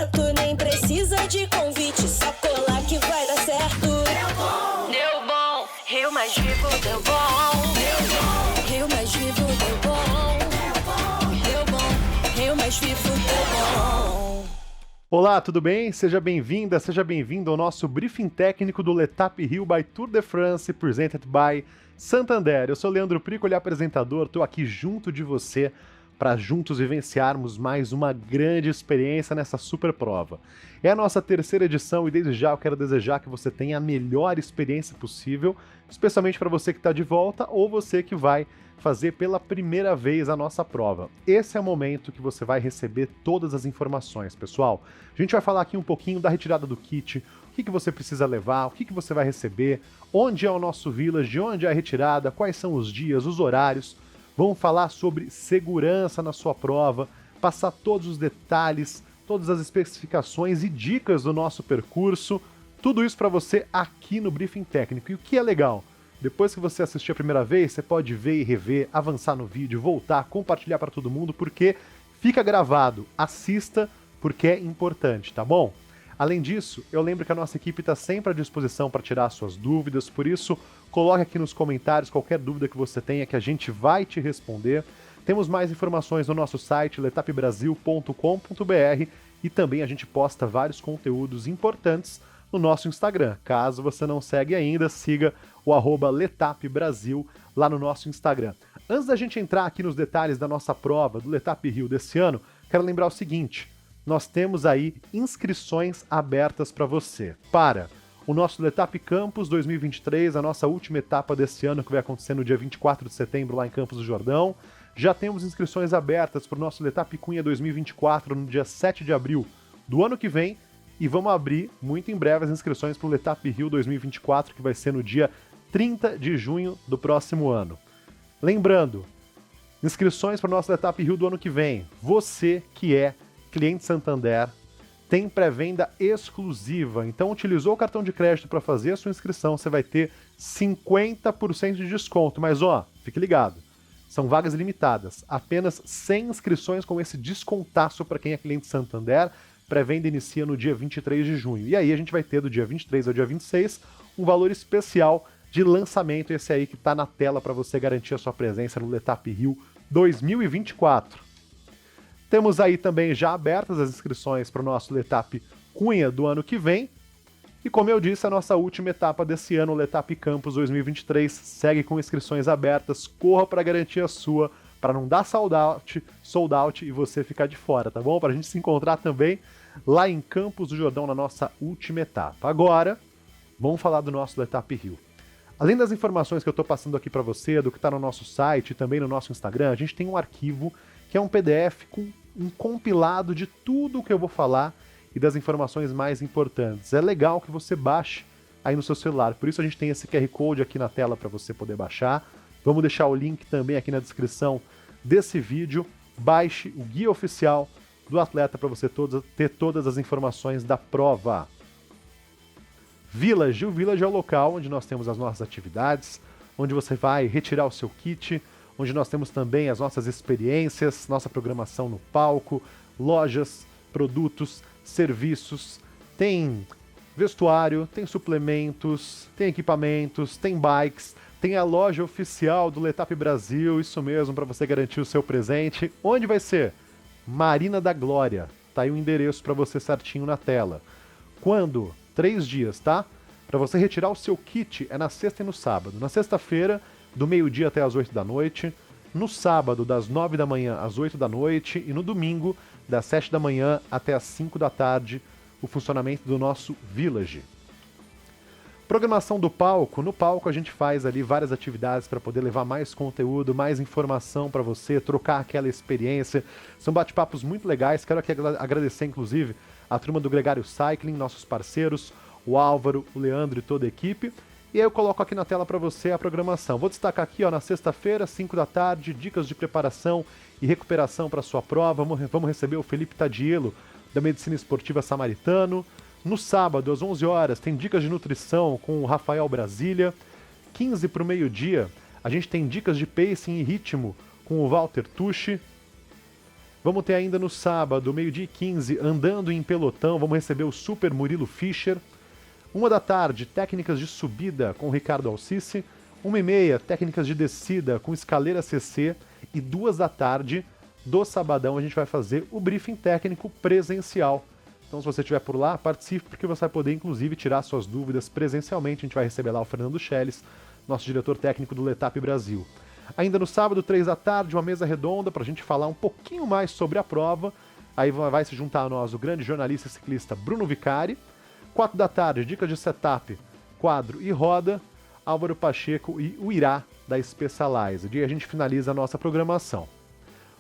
evento, nem precisa de convite, só colar que vai dar certo. Deu bom, Rio Mais Vivo deu bom. Rio Mais Vivo deu bom. Deu bom, Rio Mais Vivo deu bom. Olá, tudo bem? Seja bem-vinda, seja bem-vindo ao nosso briefing técnico do L'Étape Rio by Tour de France, presented by Santander. Eu sou Leandro Pricoli, apresentador, estou aqui junto de você para juntos vivenciarmos mais uma grande experiência nessa super prova. É a nossa terceira edição e desde já eu quero desejar que você tenha a melhor experiência possível, especialmente para você que está de volta ou você que vai fazer pela primeira vez a nossa prova. Esse é o momento que você vai receber todas as informações, pessoal. A gente vai falar aqui um pouquinho da retirada do kit, o que você precisa levar, o que você vai receber, onde é o nosso village, de onde é a retirada, quais são os dias, os horários. Vamos falar sobre segurança na sua prova, passar todos os detalhes, todas as especificações e dicas do nosso percurso, tudo isso para você aqui no Briefing Técnico. E o que é legal? Depois que você assistir a primeira vez, você pode ver e rever, avançar no vídeo, voltar, compartilhar para todo mundo, porque fica gravado. Assista, porque é importante, tá bom? Além disso, eu lembro que a nossa equipe está sempre à disposição para tirar suas dúvidas, por isso, coloque aqui nos comentários qualquer dúvida que você tenha que a gente vai te responder. Temos mais informações no nosso site, letapebrasil.com.br, e também a gente posta vários conteúdos importantes no nosso Instagram. Caso você não segue ainda, siga o @letapebrasil lá no nosso Instagram. Antes da gente entrar aqui nos detalhes da nossa prova do L'Étape Rio desse ano, quero lembrar o seguinte: nós temos aí inscrições abertas para você. Para o nosso L'Étape Campus 2023, a nossa última etapa desse ano, que vai acontecer no dia 24 de setembro lá em Campos do Jordão. Já temos inscrições abertas para o nosso L'Étape Cunha 2024 no dia 7 de abril do ano que vem. E vamos abrir muito em breve as inscrições para o L'Étape Rio 2024, que vai ser no dia 30 de junho do próximo ano. Lembrando, inscrições para o nosso L'Étape Rio do ano que vem. Você que é cliente Santander tem pré-venda exclusiva. Então, utilizou o cartão de crédito para fazer a sua inscrição, você vai ter 50% de desconto. Mas, fique ligado, são vagas limitadas. Apenas 100 inscrições com esse descontaço para quem é cliente Santander. Pré-venda inicia no dia 23 de junho. E aí a gente vai ter do dia 23 ao dia 26 um valor especial de lançamento, esse aí que está na tela para você garantir a sua presença no L'Étape Rio 2024. Temos aí também já abertas as inscrições para o nosso L'Étape Cunha do ano que vem. E como eu disse, a nossa última etapa desse ano, o L'Étape Campus 2023, segue com inscrições abertas. Corra para garantir a sua, para não dar sold out e você ficar de fora, tá bom? Para a gente se encontrar também lá em Campos do Jordão na nossa última etapa. Agora, vamos falar do nosso L'Étape Rio. Além das informações que eu estou passando aqui para você, do que está no nosso site e também no nosso Instagram, a gente tem um arquivo que é um PDF com um compilado de tudo o que eu vou falar e das informações mais importantes. É legal que você baixe aí no seu celular, por isso a gente tem esse QR Code aqui na tela para você poder baixar. Vamos deixar o link também aqui na descrição desse vídeo. Baixe o guia oficial do atleta para você ter todas as informações da prova. Village. O Village é o local onde nós temos as nossas atividades, onde você vai retirar o seu kit, onde nós temos também as nossas experiências, nossa programação no palco, lojas, produtos, serviços, tem vestuário, tem suplementos, tem equipamentos, tem bikes, tem a loja oficial do L'Étape Brasil, isso mesmo, para você garantir o seu presente. Onde vai ser? Marina da Glória. Tá aí o endereço para você certinho na tela. Quando? 3 dias, tá? Para você retirar o seu kit é na sexta e no sábado. Na sexta-feira, do meio-dia até as 8 da noite. No sábado, das 9 da manhã às 8 da noite. E no domingo, das 7 da manhã até as 5 da tarde, o funcionamento do nosso Village. Programação do palco. No palco a gente faz ali várias atividades para poder levar mais conteúdo, mais informação para você, trocar aquela experiência. São bate-papos muito legais. Quero aqui agradecer, inclusive, a turma do Gregário Cycling, nossos parceiros, o Álvaro, o Leandro e toda a equipe. E aí eu coloco aqui na tela para você a programação. Vou destacar aqui, na sexta-feira, 5 da tarde, dicas de preparação e recuperação para a sua prova. Vamos receber o Felipe Tadielo, da Medicina Esportiva Samaritano. No sábado, às 11 horas, tem dicas de nutrição com o Rafael Brasília. 15 para o meio-dia, a gente tem dicas de pacing e ritmo com o Walter Tucci. Vamos ter ainda no sábado, 12h15, andando em pelotão, vamos receber o Super Murilo Fischer. 13h, técnicas de subida com o Ricardo Alcice. 13h30, técnicas de descida com Escaleira CC. E 14h do sabadão a gente vai fazer o briefing técnico presencial. Então se você estiver por lá, participe, porque você vai poder inclusive tirar suas dúvidas presencialmente. A gente vai receber lá o Fernando Schelles, nosso diretor técnico do Letap Brasil. Ainda no sábado, 15h, uma mesa redonda para a gente falar um pouquinho mais sobre a prova. Aí vai se juntar a nós o grande jornalista e ciclista Bruno Vicari. 16h, dicas de setup, quadro e roda, Álvaro Pacheco e o Irá da Specialized. E a gente finaliza a nossa programação.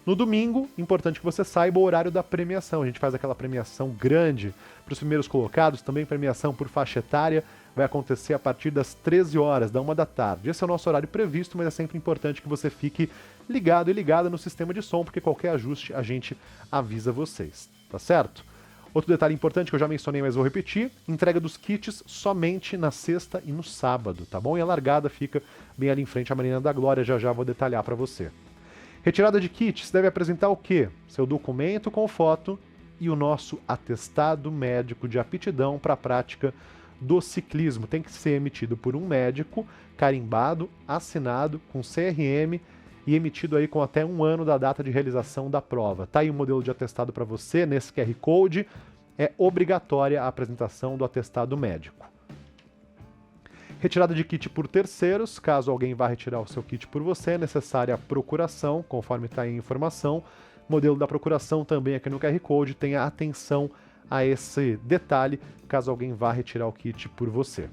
No domingo, importante que você saiba o horário da premiação. A gente faz aquela premiação grande para os primeiros colocados, também premiação por faixa etária. Vai acontecer a partir das 13 horas, da 13h. Esse é o nosso horário previsto, mas é sempre importante que você fique ligado e ligada no sistema de som, porque qualquer ajuste a gente avisa vocês, tá certo? Outro detalhe importante que eu já mencionei, mas vou repetir, entrega dos kits somente na sexta e no sábado, tá bom? E a largada fica bem ali em frente à Marina da Glória, já vou detalhar para você. Retirada de kits deve apresentar o quê? Seu documento com foto e o nosso atestado médico de aptidão para a prática do ciclismo. Tem que ser emitido por um médico, carimbado, assinado, com CRM e emitido aí com até 1 ano da data de realização da prova. Tá aí o modelo de atestado para você, nesse QR Code. É obrigatória a apresentação do atestado médico. Retirada de kit por terceiros, caso alguém vá retirar o seu kit por você, é necessária a procuração, conforme está aí a informação. Modelo da procuração também aqui no QR Code, tenha atenção a esse detalhe, caso alguém vá retirar o kit por você.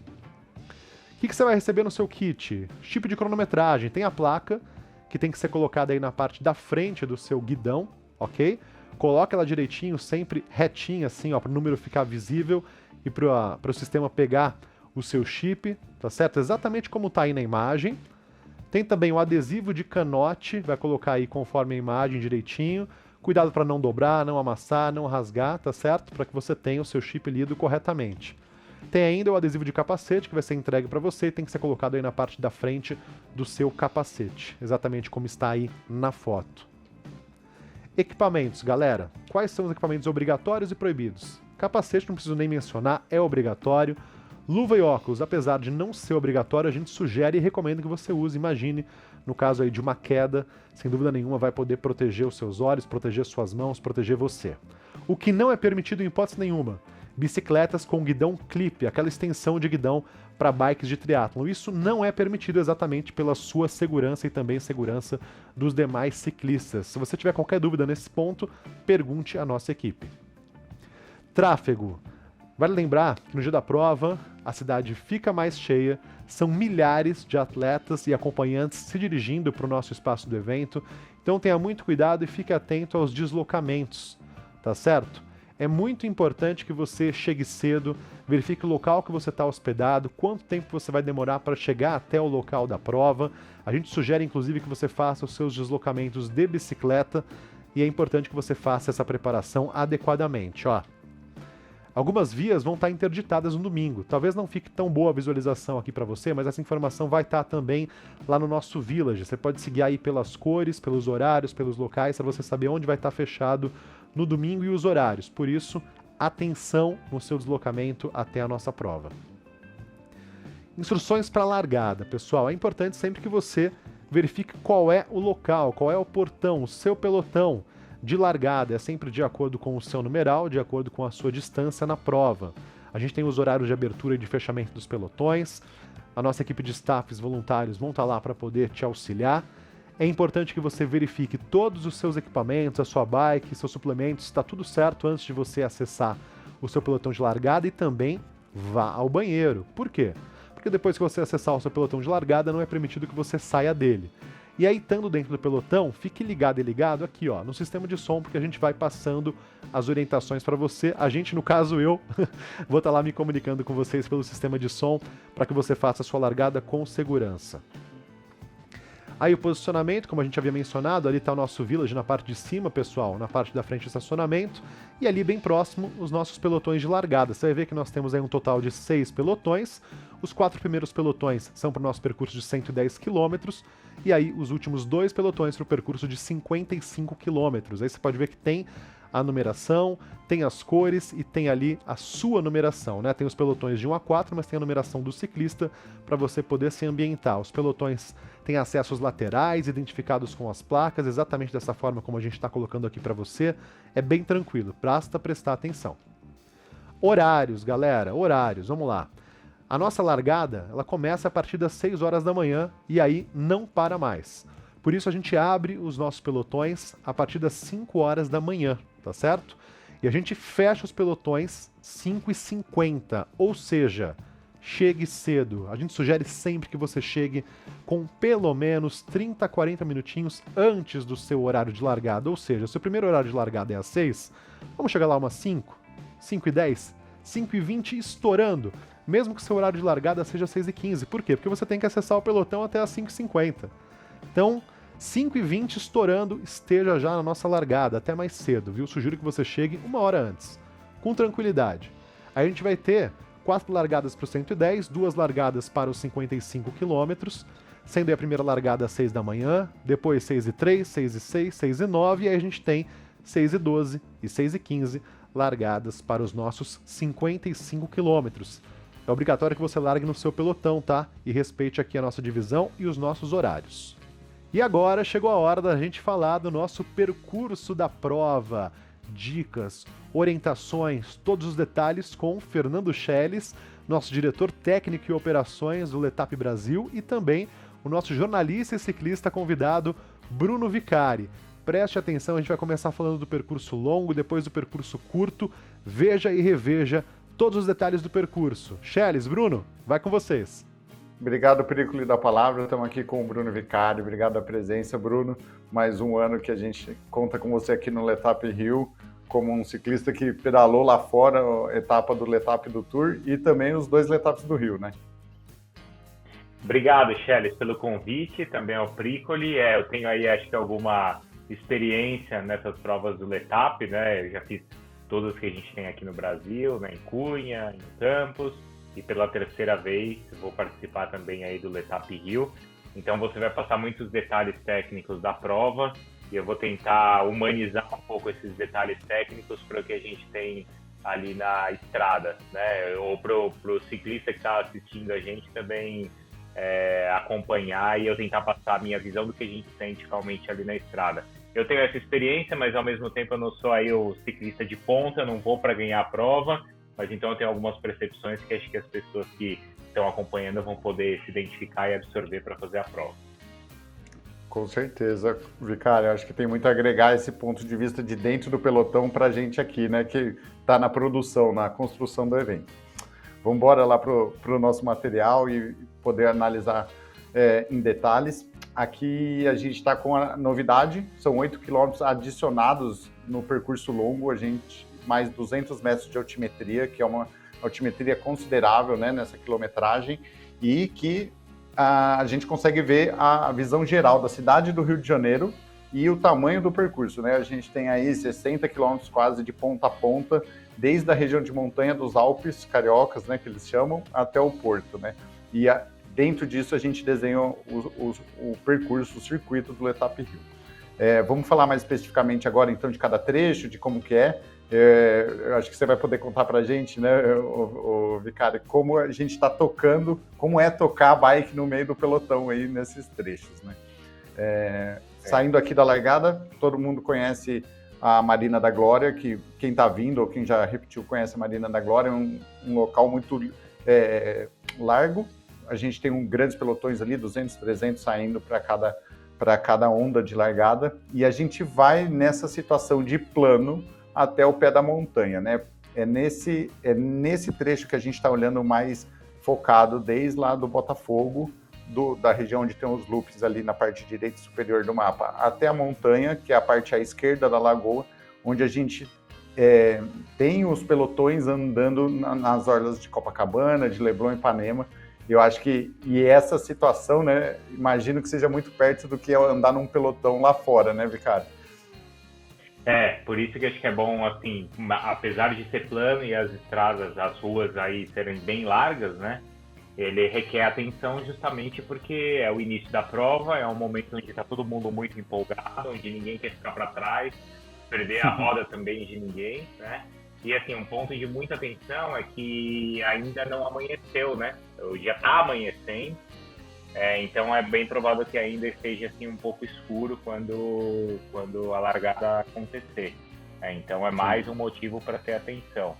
O que você vai receber no seu kit? Chip de cronometragem, tem a placa, que tem que ser colocada aí na parte da frente do seu guidão, ok? Coloca ela direitinho, sempre retinha assim, ó, para o número ficar visível e para o sistema pegar o seu chip, tá certo? Exatamente como tá aí na imagem. Tem também o adesivo de canote, vai colocar aí conforme a imagem direitinho. Cuidado para não dobrar, não amassar, não rasgar, tá certo? Para que você tenha o seu chip lido corretamente. Tem ainda o adesivo de capacete que vai ser entregue para você e tem que ser colocado aí na parte da frente do seu capacete, exatamente como está aí na foto. Equipamentos, galera. Quais são os equipamentos obrigatórios e proibidos? Capacete, não preciso nem mencionar, é obrigatório. Luva e óculos, apesar de não ser obrigatório, a gente sugere e recomenda que você use. Imagine, no caso aí de uma queda, sem dúvida nenhuma vai poder proteger os seus olhos, proteger suas mãos, proteger você. O que não é permitido em hipótese nenhuma, bicicletas com guidão clipe, aquela extensão de guidão para bikes de triatlon. Isso não é permitido exatamente pela sua segurança e também segurança dos demais ciclistas. Se você tiver qualquer dúvida nesse ponto, pergunte à nossa equipe. Tráfego. Vale lembrar que no dia da prova, a cidade fica mais cheia, são milhares de atletas e acompanhantes se dirigindo para o nosso espaço do evento, então tenha muito cuidado e fique atento aos deslocamentos, tá certo? É muito importante que você chegue cedo, verifique o local que você está hospedado, quanto tempo você vai demorar para chegar até o local da prova. A gente sugere inclusive que você faça os seus deslocamentos de bicicleta e é importante que você faça essa preparação adequadamente, ó. Algumas vias vão estar interditadas no domingo. Talvez não fique tão boa a visualização aqui para você, mas essa informação vai estar também lá no nosso Village. Você pode seguir aí pelas cores, pelos horários, pelos locais, para você saber onde vai estar fechado no domingo e os horários. Por isso, atenção no seu deslocamento até a nossa prova. Instruções para largada, pessoal. É importante sempre que você verifique qual é o local, qual é o portão, o seu pelotão de largada. É sempre de acordo com o seu numeral, de acordo com a sua distância na prova. A gente tem os horários de abertura e de fechamento dos pelotões. A nossa equipe de staffs voluntários vão estar lá para poder te auxiliar. É importante que você verifique todos os seus equipamentos, a sua bike, seus suplementos, está tudo certo antes de você acessar o seu pelotão de largada e também vá ao banheiro. Por quê? Porque depois que você acessar o seu pelotão de largada, não é permitido que você saia dele. E aí, estando dentro do pelotão, fique ligado e ligado aqui, ó, no sistema de som, porque a gente vai passando as orientações para você. A gente, no caso eu, vou estar lá me comunicando com vocês pelo sistema de som para que você faça a sua largada com segurança. Aí o posicionamento, como a gente havia mencionado, ali está o nosso village na parte de cima, pessoal, na parte da frente do estacionamento, e ali bem próximo os nossos pelotões de largada. Você vai ver que nós temos aí um total de 6 pelotões, os 4 primeiros pelotões são para o nosso percurso de 110 km, e aí os últimos 2 pelotões para o percurso de 55 km. Aí você pode ver que tem a numeração, tem as cores e tem ali a sua numeração, né? Tem os pelotões de 1 a 4, mas tem a numeração do ciclista para você poder se ambientar. Os pelotões têm acessos laterais, identificados com as placas, exatamente dessa forma como a gente está colocando aqui para você. É bem tranquilo, basta prestar atenção. Horários, galera, horários, vamos lá. A nossa largada, ela começa a partir das 6 horas da manhã e aí não para mais. Por isso a gente abre os nossos pelotões a partir das 5 horas da manhã, tá certo? E a gente fecha os pelotões 5h50, ou seja, chegue cedo. A gente sugere sempre que você chegue com pelo menos 30 a 40 minutinhos antes do seu horário de largada. Ou seja, se o primeiro horário de largada é às 6, vamos chegar lá umas 5, 5h10, 5h20 estourando. Mesmo que o seu horário de largada seja 6h15. Por quê? Porque você tem que acessar o pelotão até as 5h50. Então, 5h20 estourando, esteja já na nossa largada, até mais cedo, viu? Sugiro que você chegue 1 hora antes, com tranquilidade. Aí a gente vai ter 4 largadas para o 110, 2 largadas para os 55 km, sendo a primeira largada às 6 da manhã, depois 6h03, 6h06, 6h09, e aí a gente tem 6h12 e 6h15 largadas para os nossos 55 km. É obrigatório que você largue no seu pelotão, tá? E respeite aqui a nossa divisão e os nossos horários. E agora chegou a hora da gente falar do nosso percurso da prova. Dicas, orientações, todos os detalhes com Fernando Schelles, nosso diretor técnico e operações do Letap Brasil, e também o nosso jornalista e ciclista convidado, Bruno Vicari. Preste atenção, a gente vai começar falando do percurso longo, depois do percurso curto. Veja e reveja todos os detalhes do percurso. Schelles, Bruno, vai com vocês. Obrigado, Perículo da Palavra. Estamos aqui com o Bruno Vicari. Obrigado pela presença, Bruno. Mais um ano que a gente conta com você aqui no Letap Rio, como um ciclista que pedalou lá fora a etapa do Letap do Tour e também os 2 Letaps do Rio, né? Obrigado, Schelles, pelo convite, também ao Pricoli. Eu tenho aí, acho que, alguma experiência nessas provas do Letap, né? Eu já fiz todas que a gente tem aqui no Brasil, né? Em Cunha, em Campos. E pela terceira vez vou participar também aí do Letap Rio. Então você vai passar muitos detalhes técnicos da prova e eu vou tentar humanizar um pouco esses detalhes técnicos para o que a gente tem ali na estrada, né? Ou para o ciclista que está assistindo a gente também acompanhar e eu tentar passar a minha visão do que a gente sente realmente ali na estrada. Eu tenho essa experiência, mas ao mesmo tempo eu não sou aí o ciclista de ponta, não vou para ganhar a prova. Mas então eu tenho algumas percepções que acho que as pessoas que estão acompanhando vão poder se identificar e absorver para fazer a prova. Com certeza, Vicari. Acho que tem muito a agregar esse ponto de vista de dentro do pelotão para a gente aqui, né? Que está na produção, na construção do evento. Vamos embora lá para o nosso material e poder analisar em detalhes. Aqui a gente está com a novidade, são 8 quilômetros adicionados no percurso longo, a gente mais 200 metros de altimetria, que é uma altimetria considerável, né, nessa quilometragem, e que a gente consegue ver a visão geral da cidade do Rio de Janeiro e o tamanho do percurso, né? A gente tem aí 60 quilômetros quase de ponta a ponta, desde a região de montanha dos Alpes cariocas, né, que eles chamam, até o Porto, né? E dentro disso a gente desenha o percurso, o circuito do Letap Rio. Vamos falar mais especificamente agora, então, de cada trecho, de como que é. Eu acho que você vai poder contar pra gente, né, o Vicari, como a gente está tocando, como é tocar a bike no meio do pelotão aí nesses trechos, né? Saindo aqui da largada, todo mundo conhece a Marina da Glória, que quem está vindo ou quem já repetiu conhece a Marina da Glória, é um local muito largo. A gente tem grandes pelotões ali, 200, 300 saindo para cada onda de largada, e a gente vai nessa situação de plano até o pé da montanha, né? É nesse trecho que a gente está olhando mais focado, desde lá do Botafogo, da região onde tem os loops ali na parte direita superior do mapa, até a montanha, que é a parte à esquerda da lagoa, onde a gente tem os pelotões andando nas orlas de Copacabana, de Leblon e Ipanema, Eu acho que, e essa situação, né, imagino que seja muito perto do que é andar num pelotão lá fora, né, Vicário? Por isso que acho que é bom, assim, apesar de ser plano e as estradas, as ruas aí serem bem largas, né? Ele requer atenção justamente porque é o início da prova, é um momento onde está todo mundo muito empolgado, onde ninguém quer ficar para trás, perder a roda também de ninguém, né? E assim, um ponto de muita atenção é que ainda não amanheceu, né? O dia está amanhecendo, então é bem provável que ainda esteja assim um pouco escuro quando a largada acontecer. Então é mais um motivo para ter atenção.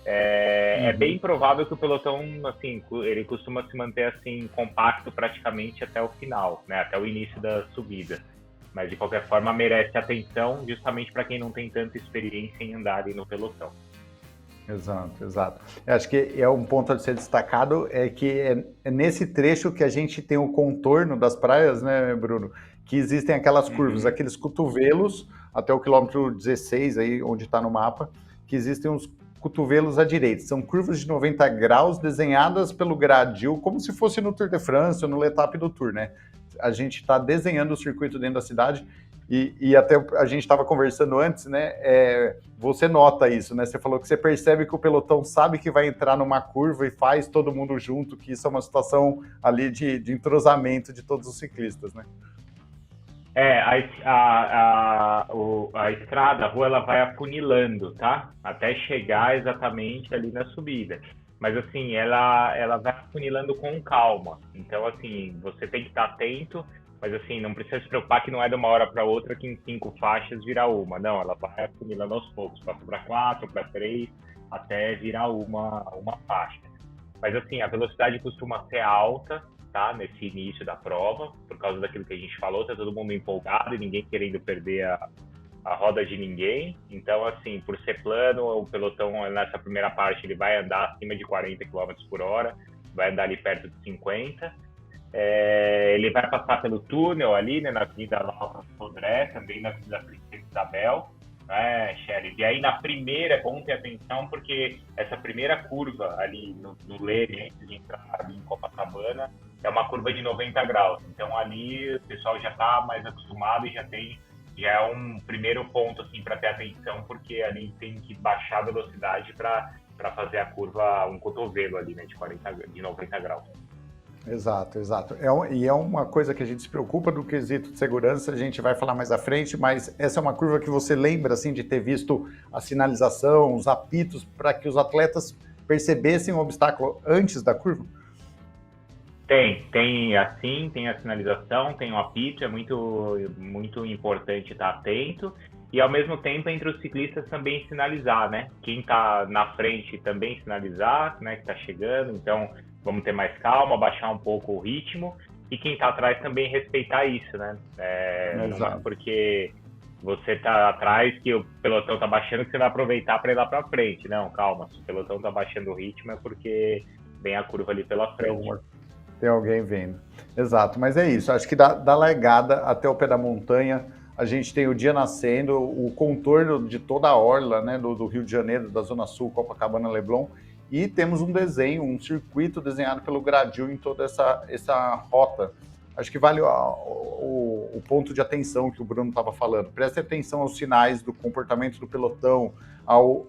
É bem provável que o pelotão, assim, ele costuma se manter assim compacto praticamente até o final, né? Até o início da subida. Mas de qualquer forma merece atenção, justamente para quem não tem tanta experiência em andar ali no pelotão. Exato, exato. Eu acho que é um ponto a ser destacado, é que é nesse trecho que a gente tem o contorno das praias, né, Bruno? Que existem aquelas curvas, aqueles cotovelos, até o quilômetro 16, aí, onde está no mapa, que existem uns cotovelos à direita. São curvas de 90 graus desenhadas pelo gradil, como se fosse no Tour de France ou no L'Etape do Tour, né? A gente está desenhando o circuito dentro da cidade e até a gente estava conversando antes, né? Você nota isso, né? Você falou que você percebe que o pelotão sabe que vai entrar numa curva e faz todo mundo junto, que isso é uma situação ali de entrosamento de todos os ciclistas, né? A estrada, a rua, ela vai afunilando, tá? Até chegar exatamente ali na subida. Mas assim, ela vai afunilando com calma. Então, assim, você tem que estar atento, mas assim, não precisa se preocupar que não é de uma hora para outra que em 5 faixas vira uma. Não, ela vai afunilando aos poucos, passa para 4, para 3, até virar uma faixa. Mas assim, a velocidade costuma ser alta, tá? Nesse início da prova, por causa daquilo que a gente falou, tá todo mundo empolgado e ninguém querendo perder a roda de ninguém. Então, assim, por ser plano, o pelotão nessa primeira parte ele vai andar acima de 40 km por hora, vai andar ali perto de 50. Ele vai passar pelo túnel ali, né, na Avenida Nova Sodré, também na Princesa Isabel, né, Sheriff? E aí na primeira, é bom ter atenção, porque essa primeira curva ali no Leme, antes de entrar ali em Copacabana, é uma curva de 90 graus. Então ali o pessoal já está mais acostumado e já é um primeiro ponto assim para ter atenção, porque ali tem que baixar a velocidade para fazer a curva, um cotovelo ali, né, de 90 graus. Exato, exato. E é uma coisa que a gente se preocupa do quesito de segurança, a gente vai falar mais à frente, mas essa é uma curva que você lembra, assim, de ter visto a sinalização, os apitos, para que os atletas percebessem o obstáculo antes da curva? Tem a sinalização, tem o apito, é muito, muito importante estar atento. E ao mesmo tempo, entre os ciclistas também sinalizar, né? Quem está na frente também sinalizar, né, que está chegando, então vamos ter mais calma, baixar um pouco o ritmo. E quem está atrás também respeitar isso, né? Não é porque você está atrás que o pelotão está baixando que você vai aproveitar para ir lá para frente. Não, calma, se o pelotão está baixando o ritmo é porque vem a curva ali pela frente. Tem alguém vendo. Exato, mas é isso. Acho que da largada até o pé da montanha, a gente tem o dia nascendo, o contorno de toda a orla, né, do Rio de Janeiro, da Zona Sul, Copacabana, Leblon, e temos um desenho, um circuito desenhado pelo gradil em toda essa rota. Acho que vale o ponto de atenção que o Bruno estava falando. Preste atenção aos sinais do comportamento do pelotão,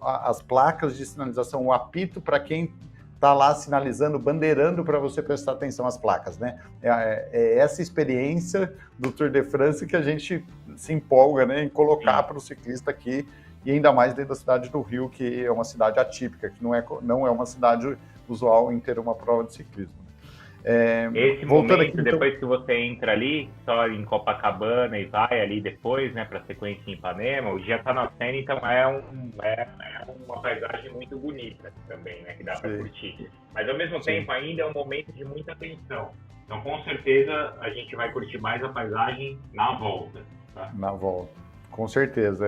às placas de sinalização, o apito para quem está lá sinalizando, bandeirando para você prestar atenção às placas, né? É essa experiência do Tour de France que a gente se empolga, né, em colocar para o ciclista aqui, e ainda mais dentro da cidade do Rio, que é uma cidade atípica, que não é uma cidade usual em ter uma prova de ciclismo. Esse momento, aqui, depois que você entra ali, só em Copacabana e vai ali depois, né, para a sequência em Ipanema, o dia está nascendo, então é uma paisagem muito bonita também, né, que dá para curtir. Mas ao mesmo tempo ainda é um momento de muita tensão. Então com certeza a gente vai curtir mais a paisagem na volta. Tá? Na volta, com certeza.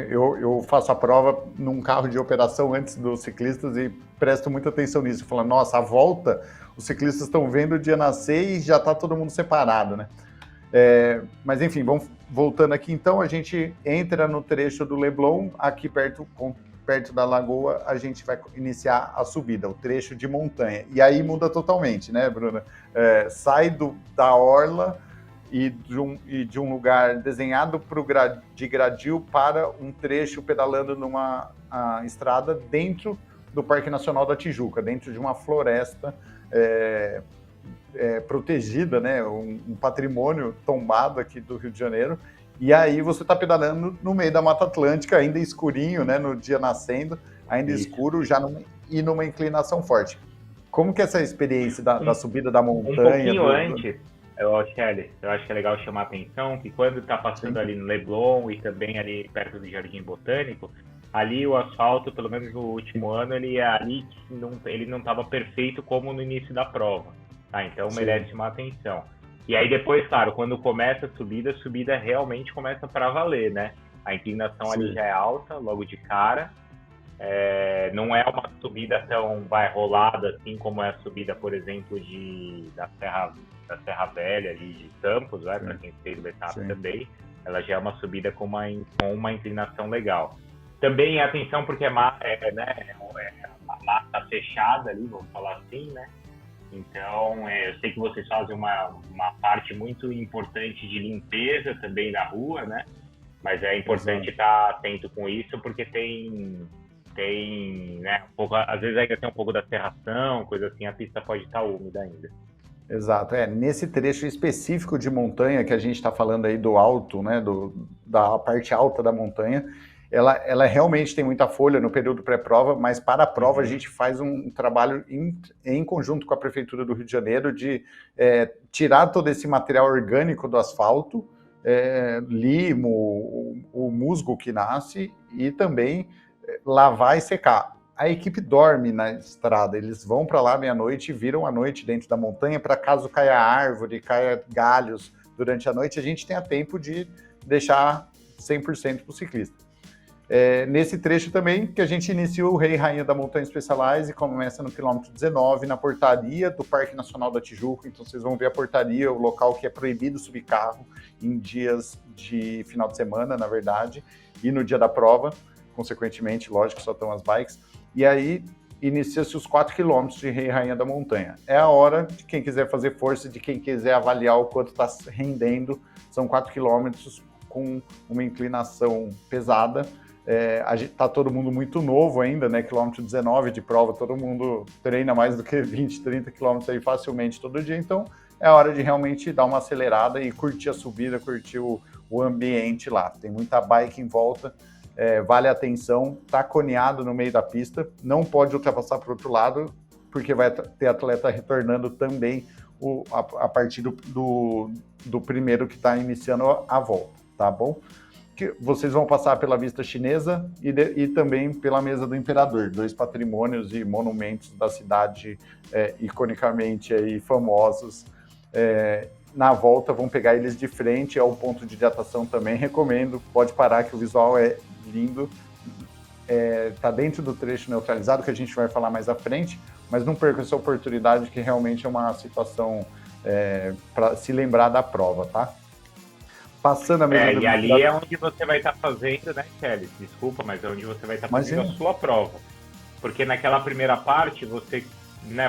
Eu faço a prova num carro de operação antes dos ciclistas e presto muita atenção nisso. Falando, nossa, a volta, os ciclistas estão vendo o dia nascer e já está todo mundo separado, né? Mas enfim, vamos voltando aqui então, a gente entra no trecho do Leblon, aqui perto perto da lagoa, a gente vai iniciar a subida, o trecho de montanha. E aí muda totalmente, né, Bruna? Sai da orla e de um lugar desenhado de gradil para um trecho pedalando numa estrada dentro do Parque Nacional da Tijuca, dentro de uma floresta protegida, né, um patrimônio tombado aqui do Rio de Janeiro. E aí você está pedalando no meio da Mata Atlântica, ainda escurinho, né, no dia nascendo, ainda escuro, e numa inclinação forte. Como que é essa experiência da subida da montanha? Um pouquinho antes, Shelly, eu acho que é legal chamar a atenção que quando está passando ali no Leblon e também ali perto do Jardim Botânico, ali o asfalto, pelo menos no último ano, ele não estava perfeito como no início da prova, tá? Então merece uma atenção. E aí depois, claro, quando começa a subida realmente começa para valer, né? A inclinação ali já é alta, logo de cara. Não é uma subida tão rolada assim como é a subida, por exemplo, da Serra Velha ali de Campos, né? Para quem fez o etapa também. Ela já é uma subida com uma inclinação legal. Também atenção porque uma mata fechada ali, vamos falar assim, né? Então, eu sei que vocês fazem uma parte muito importante de limpeza também da rua, né? Mas é importante estar atento com isso, porque tem né, às vezes ainda tem um pouco da serração, coisa assim, a pista pode estar úmida ainda. Exato, nesse trecho específico de montanha que a gente está falando aí do alto, né, da parte alta da montanha, ela realmente tem muita folha no período pré-prova, mas para a prova a gente faz um trabalho em conjunto com a Prefeitura do Rio de Janeiro de tirar todo esse material orgânico do asfalto, limo, o musgo que nasce, e também lavar e secar. A equipe dorme na estrada, eles vão para lá meia-noite e viram a noite dentro da montanha para caso caia árvore, caia galhos durante a noite, a gente tenha tempo de deixar 100% para o ciclista. Nesse trecho também que a gente inicia o Rei e Rainha da Montanha Specialized e começa no quilômetro 19, na portaria do Parque Nacional da Tijuca. Então vocês vão ver a portaria, o local que é proibido subir carro em dias de final de semana, na verdade, e no dia da prova, consequentemente, lógico, só estão as bikes. E aí inicia-se os 4 quilômetros de Rei e Rainha da Montanha. É a hora de quem quiser fazer força, de quem quiser avaliar o quanto está rendendo. São 4 quilômetros com uma inclinação pesada. Tá todo mundo muito novo ainda, né? Quilômetro 19 de prova, todo mundo treina mais do que 20, 30 quilômetros aí facilmente todo dia, então é hora de realmente dar uma acelerada e curtir a subida, curtir o ambiente lá. Tem muita bike em volta, vale a atenção, tá coneado no meio da pista, não pode ultrapassar para o outro lado, porque vai ter atleta retornando também a partir do primeiro que está iniciando a volta, tá bom? Que vocês vão passar pela Vista Chinesa e também pela Mesa do Imperador, 2 patrimônios e monumentos da cidade iconicamente aí famosos. Na volta vão pegar eles de frente, é um ponto de hidratação também, recomendo, pode parar que o visual é lindo. Tá dentro do trecho neutralizado, que a gente vai falar mais à frente, mas não perca essa oportunidade, que realmente é uma situação para se lembrar da prova, tá? Passando a mesa e ali é onde você vai estar fazendo, né, Kelly? Desculpa, mas é onde você vai estar fazendo a sua prova. Porque naquela primeira parte, você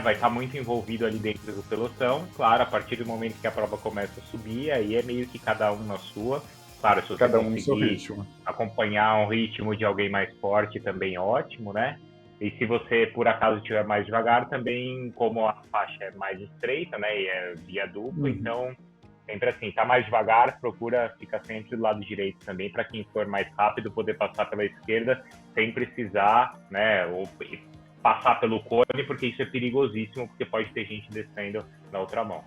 vai estar muito envolvido ali dentro do pelotão. Claro, a partir do momento que a prova começa a subir, aí é meio que cada um na sua. Claro, se você cada um conseguir acompanhar um ritmo de alguém mais forte, também ótimo, né? E se você, por acaso, estiver mais devagar, também, como a faixa é mais estreita, né, e é via dupla, então... Sempre assim, tá mais devagar, procura ficar sempre do lado direito também, para quem for mais rápido poder passar pela esquerda sem precisar, né, ou passar pelo cone, porque isso é perigosíssimo, porque pode ter gente descendo na outra mão.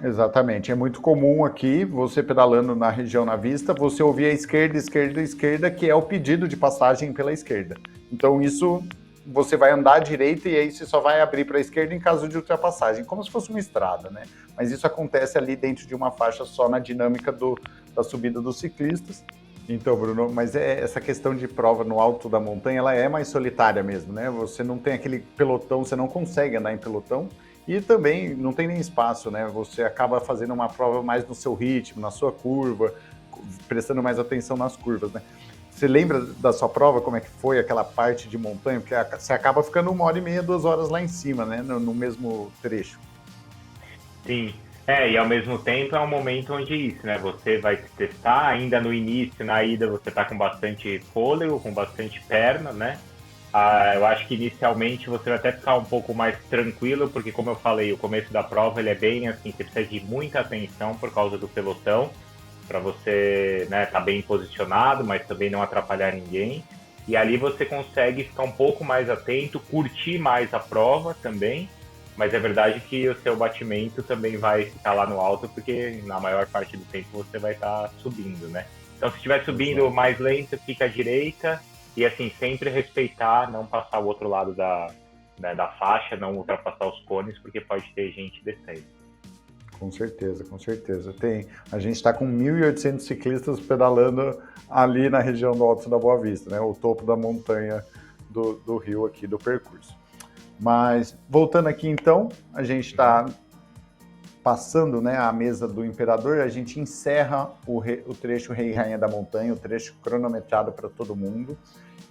Exatamente, é muito comum aqui, você pedalando na região na vista, você ouvir a esquerda, esquerda, esquerda, que é o pedido de passagem pela esquerda. Então isso, você vai andar à direita e aí você só vai abrir para a esquerda em caso de ultrapassagem, como se fosse uma estrada, né? Mas isso acontece ali dentro de uma faixa só na dinâmica da subida dos ciclistas. Então, Bruno, mas essa questão de prova no alto da montanha, ela é mais solitária mesmo, né? Você não tem aquele pelotão, você não consegue andar em pelotão e também não tem nem espaço, né? Você acaba fazendo uma prova mais no seu ritmo, na sua curva, prestando mais atenção nas curvas, né? Você lembra da sua prova, como é que foi aquela parte de montanha? Porque você acaba ficando 1h30, 2 horas lá em cima, né? No mesmo trecho. Sim. E ao mesmo tempo é um momento onde isso, né? Você vai se testar, ainda no início, na ida, você tá com bastante fôlego, com bastante perna, né? Eu acho que inicialmente você vai até ficar um pouco mais tranquilo, porque como eu falei, o começo da prova ele é bem assim, você precisa de muita atenção por causa do pelotão, para você, né, tá bem posicionado, mas também não atrapalhar ninguém. E ali você consegue ficar um pouco mais atento, curtir mais a prova também, mas é verdade que o seu batimento também vai ficar lá no alto, porque na maior parte do tempo você vai estar subindo, né? Então se estiver subindo mais lento, fica à direita, e assim, sempre respeitar, não passar o outro lado da faixa, não ultrapassar os cones, porque pode ter gente descendo. Com certeza, com certeza. A gente está com 1.800 ciclistas pedalando ali na região do Alto da Boa Vista, né? O topo da montanha do rio aqui do percurso. Mas, voltando aqui então, a gente está passando, né, a mesa do Imperador, a gente encerra o trecho Rei e Rainha da Montanha, o trecho cronometrado para todo mundo,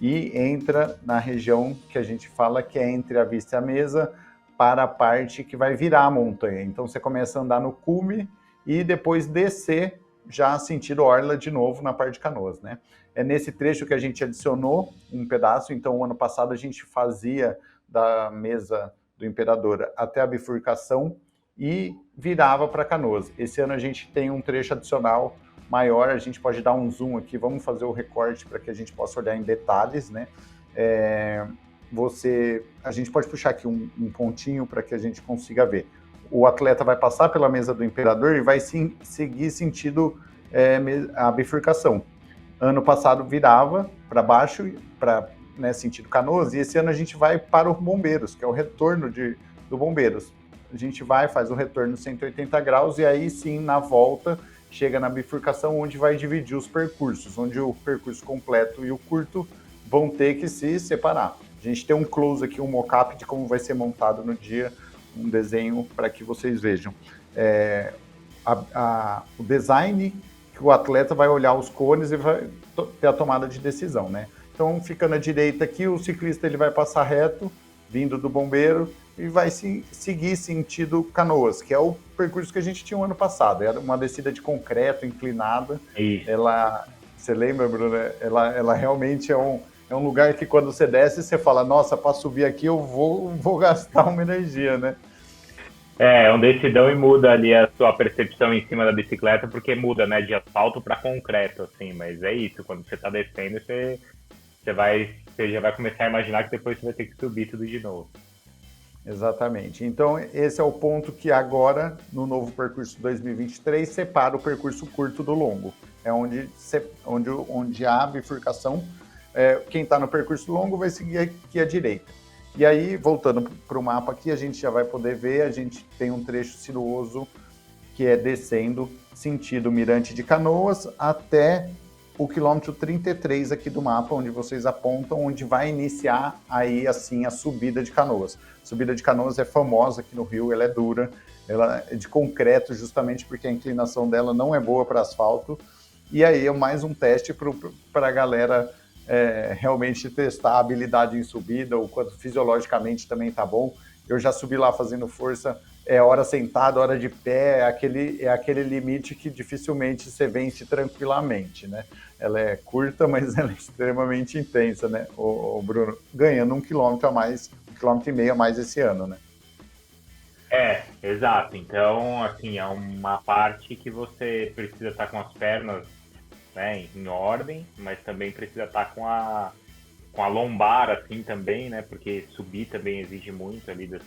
e entra na região que a gente fala que é entre a vista e a mesa, para a parte que vai virar a montanha. Então você começa a andar no cume e depois descer já sentido orla de novo na parte de Canoas, né? É nesse trecho que a gente adicionou um pedaço, então o ano passado a gente fazia da mesa do Imperador até a bifurcação e virava para Canoas. Esse ano a gente tem um trecho adicional maior, a gente pode dar um zoom aqui, vamos fazer o recorte para que a gente possa olhar em detalhes, né? A gente pode puxar aqui um pontinho para que a gente consiga ver. O atleta vai passar pela mesa do Imperador e vai seguir sentido a bifurcação. Ano passado virava para baixo, para sentido Canoas, e esse ano a gente vai para o Bombeiros, que é o retorno do Bombeiros. A gente faz o retorno 180 graus e aí sim, na volta, chega na bifurcação onde vai dividir os percursos, onde o percurso completo e o curto vão ter que se separar. A gente tem um close aqui, um mock-up de como vai ser montado no dia, um desenho para que vocês vejam. O design que o atleta vai olhar os cones e vai ter a tomada de decisão, né? Então, ficando à direita aqui, o ciclista ele vai passar reto, vindo do bombeiro, e vai seguir sentido Canoas, que é o percurso que a gente tinha o ano passado. Era uma descida de concreto, inclinada. Você lembra, Bruno? Ela realmente é um lugar que quando você desce, você fala, nossa, para subir aqui eu vou gastar uma energia, né? É um decidão e muda ali a sua percepção em cima da bicicleta, porque muda, né, de asfalto para concreto, assim, mas é isso, quando você tá descendo, você já vai começar a imaginar que depois você vai ter que subir tudo de novo. Exatamente. Então, esse é o ponto que agora, no novo percurso 2023, separa o percurso curto do longo. É onde há a bifurcação. Quem está no percurso longo vai seguir aqui à direita. E aí, voltando para o mapa aqui, a gente já vai poder ver, a gente tem um trecho sinuoso que é descendo sentido Mirante de Canoas até o quilômetro 33 aqui do mapa, onde vocês apontam, onde vai iniciar aí, assim, a subida de Canoas. A subida de Canoas é famosa aqui no Rio, ela é dura, ela é de concreto, justamente porque a inclinação dela não é boa para asfalto, e aí é mais um teste para a galera realmente testar a habilidade em subida, o quanto fisiologicamente também está bom. Eu já subi lá fazendo força, hora sentado, hora de pé, é aquele limite que dificilmente você vence tranquilamente, né? Ela é curta, mas ela é extremamente intensa, né? O Bruno, ganhando 1,5 km a mais, 1,5 km a mais esse ano, né? Exato. Então, assim, é uma parte que você precisa estar com as pernas, né, em ordem, mas também precisa estar com a lombar, assim, também, né? Porque subir também exige muito ali da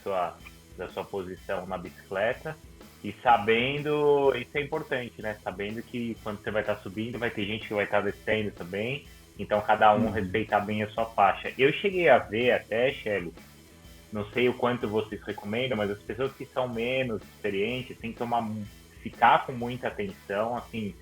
sua posição na bicicleta. E sabendo, isso é importante, né? Sabendo que quando você vai estar subindo, vai ter gente que vai estar descendo também. Então, cada um respeitar bem a sua faixa. Eu cheguei a ver até, Shelly, não sei o quanto vocês recomendam, mas as pessoas que são menos experientes têm que ficar com muita atenção, assim,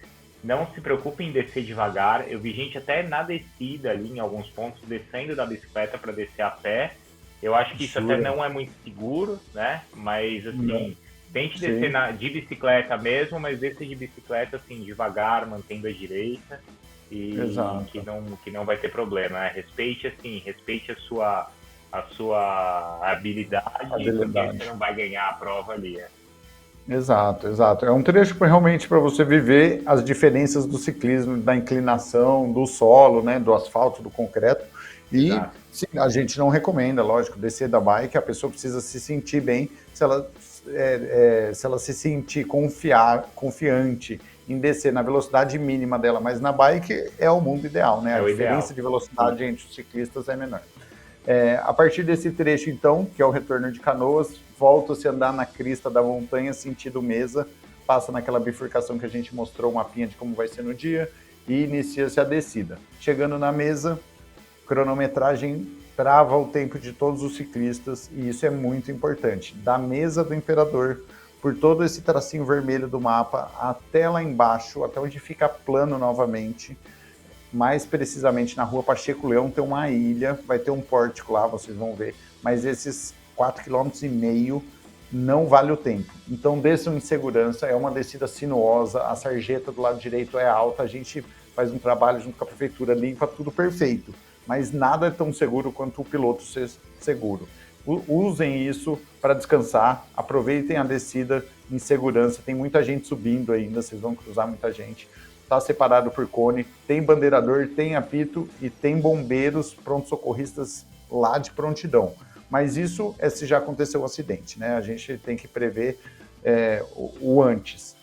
não se preocupem em descer devagar. Eu vi gente até na descida ali, em alguns pontos, descendo da bicicleta para descer a pé. Eu acho que isso até não é muito seguro, né? Mas, assim, tente descer de bicicleta mesmo, mas desça de bicicleta, assim, devagar, mantendo a direita. e Exato. que não vai ter problema, né? Respeite a sua habilidade, porque você não vai ganhar a prova ali. Exato, exato. É um trecho realmente para você viver as diferenças do ciclismo, da inclinação, do solo, né, do asfalto, do concreto. E sim, a gente não recomenda, lógico, descer da bike, a pessoa precisa se sentir bem. Se ela se sentir confiante em descer na velocidade mínima dela, mas na bike é o mundo ideal, né? A diferença de velocidade entre os ciclistas é menor. A partir desse trecho, então, que é o retorno de Canoas, volta-se a andar na crista da montanha, sentido Mesa, passa naquela bifurcação que a gente mostrou, o mapinha de como vai ser no dia, e inicia-se a descida. Chegando na Mesa, cronometragem trava o tempo de todos os ciclistas, e isso é muito importante. Da Mesa do Imperador, por todo esse tracinho vermelho do mapa, até lá embaixo, até onde fica plano novamente, mais precisamente na rua Pacheco Leão, tem uma ilha, vai ter um pórtico lá, vocês vão ver, mas esses 4,5 km não vale o tempo. Então desçam em segurança, é uma descida sinuosa, a sarjeta do lado direito é alta, a gente faz um trabalho junto com a prefeitura, limpa tudo perfeito, mas nada é tão seguro quanto o piloto ser seguro. Usem isso para descansar, aproveitem a descida em segurança, tem muita gente subindo ainda, vocês vão cruzar muita gente. Está separado por cone, tem bandeirador, tem apito e tem bombeiros pronto-socorristas lá de prontidão. Mas isso é se já aconteceu um acidente, né? A gente tem que prever o antes.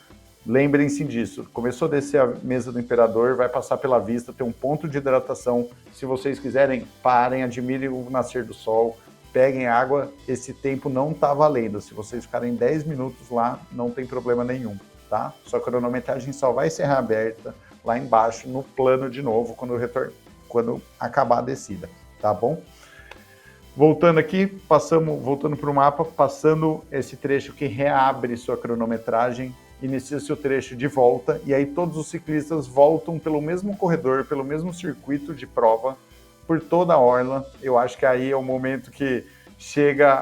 Lembrem-se disso. Começou a descer a Mesa do Imperador, vai passar pela vista, tem um ponto de hidratação. Se vocês quiserem, parem, admirem o nascer do sol, peguem água. Esse tempo não está valendo. Se vocês ficarem 10 minutos lá, não tem problema nenhum. Tá? Sua cronometragem só vai ser reaberta lá embaixo no plano de novo quando acabar a descida, tá bom? Voltando aqui, voltando para o mapa, passando esse trecho que reabre sua cronometragem, inicia-se o trecho de volta e aí todos os ciclistas voltam pelo mesmo corredor, pelo mesmo circuito de prova, por toda a orla. Eu acho que aí é o momento que chega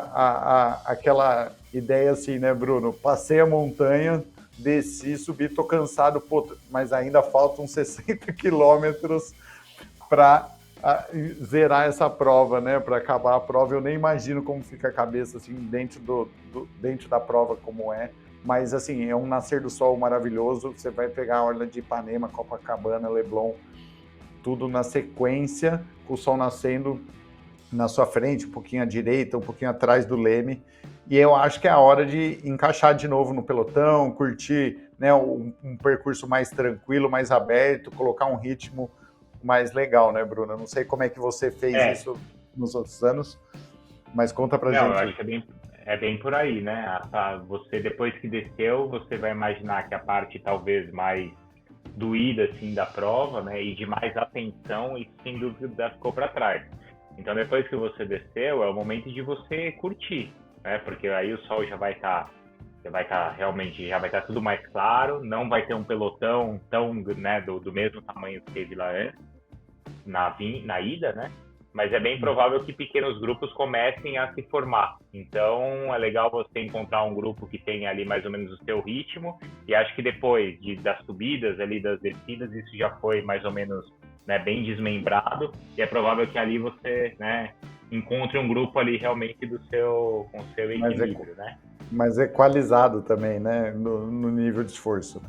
aquela ideia assim, né, Bruno? Passei a montanha, desci, subi, tô cansado, mas ainda faltam 60 quilômetros para zerar essa prova, né? Para acabar a prova. Eu nem imagino como fica a cabeça assim dentro da prova como é. Mas assim, é um nascer do sol maravilhoso. Você vai pegar a orla de Ipanema, Copacabana, Leblon, tudo na sequência, com o sol nascendo na sua frente, um pouquinho à direita, um pouquinho atrás do leme. E eu acho que é a hora de encaixar de novo no pelotão, curtir, né, um percurso mais tranquilo, mais aberto, colocar um ritmo mais legal, né, Bruno? Eu não sei como é que você fez isso nos outros anos, mas conta pra gente. Eu acho que é bem por aí, né? Você, depois que desceu, você vai imaginar que a parte talvez mais doída, assim, da prova, né, e de mais atenção, e sem dúvida ficou para trás. Então, depois que você desceu, é o momento de você curtir, né? Porque aí o sol já vai estar realmente, já vai estar tudo mais claro, não vai ter um pelotão tão, né, do mesmo tamanho que teve lá antes, na ida, né? Mas é bem provável que pequenos grupos comecem a se formar. Então, é legal você encontrar um grupo que tenha ali mais ou menos o seu ritmo, e acho que depois das subidas, ali das descidas, isso já foi mais ou menos, né, bem desmembrado, e é provável que ali você, né, encontre um grupo ali realmente com o seu equilíbrio, né? Mas equalizado também, né, no nível de esforço.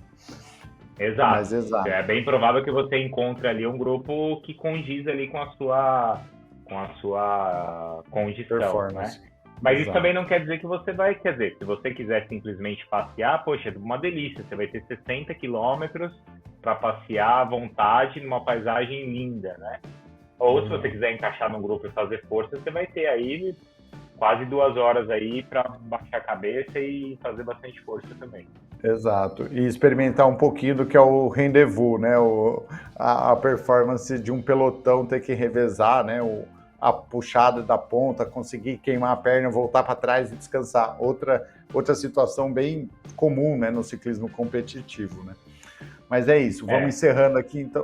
Exato. Exato. É bem provável que você encontre ali um grupo que condiz ali com a sua condição, performance, né? Mas isso também não quer dizer que você vai, se você quiser simplesmente passear, poxa, é uma delícia, você vai ter 60 quilômetros para passear à vontade numa paisagem linda, né? Ou se você quiser encaixar num grupo e fazer força, você vai ter aí quase 2 horas aí para baixar a cabeça e fazer bastante força também. Exato, e experimentar um pouquinho do que é o rendezvous, né? A performance de um pelotão ter que revezar, né? A puxada da ponta, conseguir queimar a perna, voltar para trás e descansar. Outra situação bem comum, né, no ciclismo competitivo, né? Mas é isso, vamos encerrando aqui, então.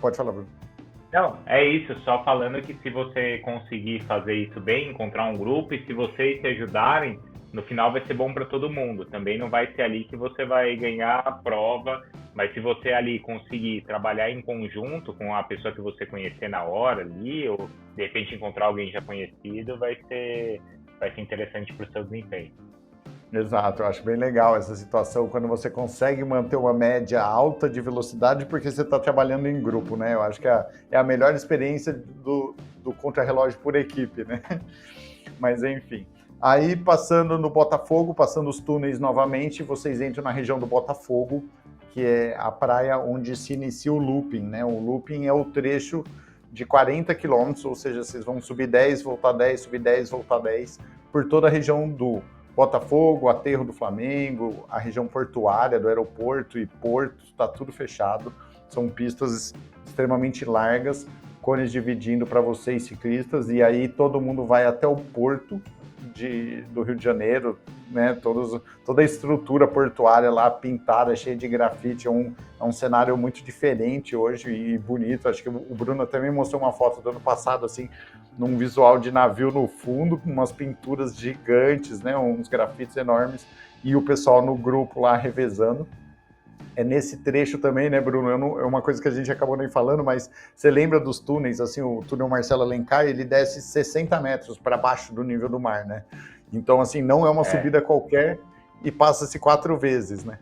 Pode falar, Bruno. Não, é isso, só falando que se você conseguir fazer isso bem, encontrar um grupo, e se vocês se ajudarem, no final vai ser bom para todo mundo. Também não vai ser ali que você vai ganhar a prova, mas se você ali conseguir trabalhar em conjunto com a pessoa que você conhecer na hora ali, ou de repente encontrar alguém já conhecido, vai ser interessante para o seu desempenho. Exato, eu acho bem legal essa situação, quando você consegue manter uma média alta de velocidade porque você está trabalhando em grupo, né? Eu acho que é a melhor experiência do contrarrelógio por equipe, né? Mas enfim. Aí, passando no Botafogo, passando os túneis novamente, vocês entram na região do Botafogo, que é a praia onde se inicia o looping, né? O looping é o trecho de 40 quilômetros, ou seja, vocês vão subir 10, voltar 10, subir 10, voltar 10, por toda a região do Botafogo, Aterro do Flamengo, a região portuária do aeroporto e porto, está tudo fechado. São pistas extremamente largas, cones dividindo para vocês ciclistas, e aí todo mundo vai até o porto do Rio de Janeiro, né? Toda a estrutura portuária lá pintada, cheia de grafite, é um cenário muito diferente hoje e bonito. Acho que o Bruno até me mostrou uma foto do ano passado, assim, num visual de navio no fundo, com umas pinturas gigantes, né? Uns grafites enormes, e o pessoal no grupo lá revezando. É nesse trecho também, né, Bruno? É uma coisa que a gente acabou nem falando, mas você lembra dos túneis, assim, o túnel Marcelo Alencar, ele desce 60 metros para baixo do nível do mar, né? Então, assim, não é uma subida qualquer e passa-se 4 vezes, né?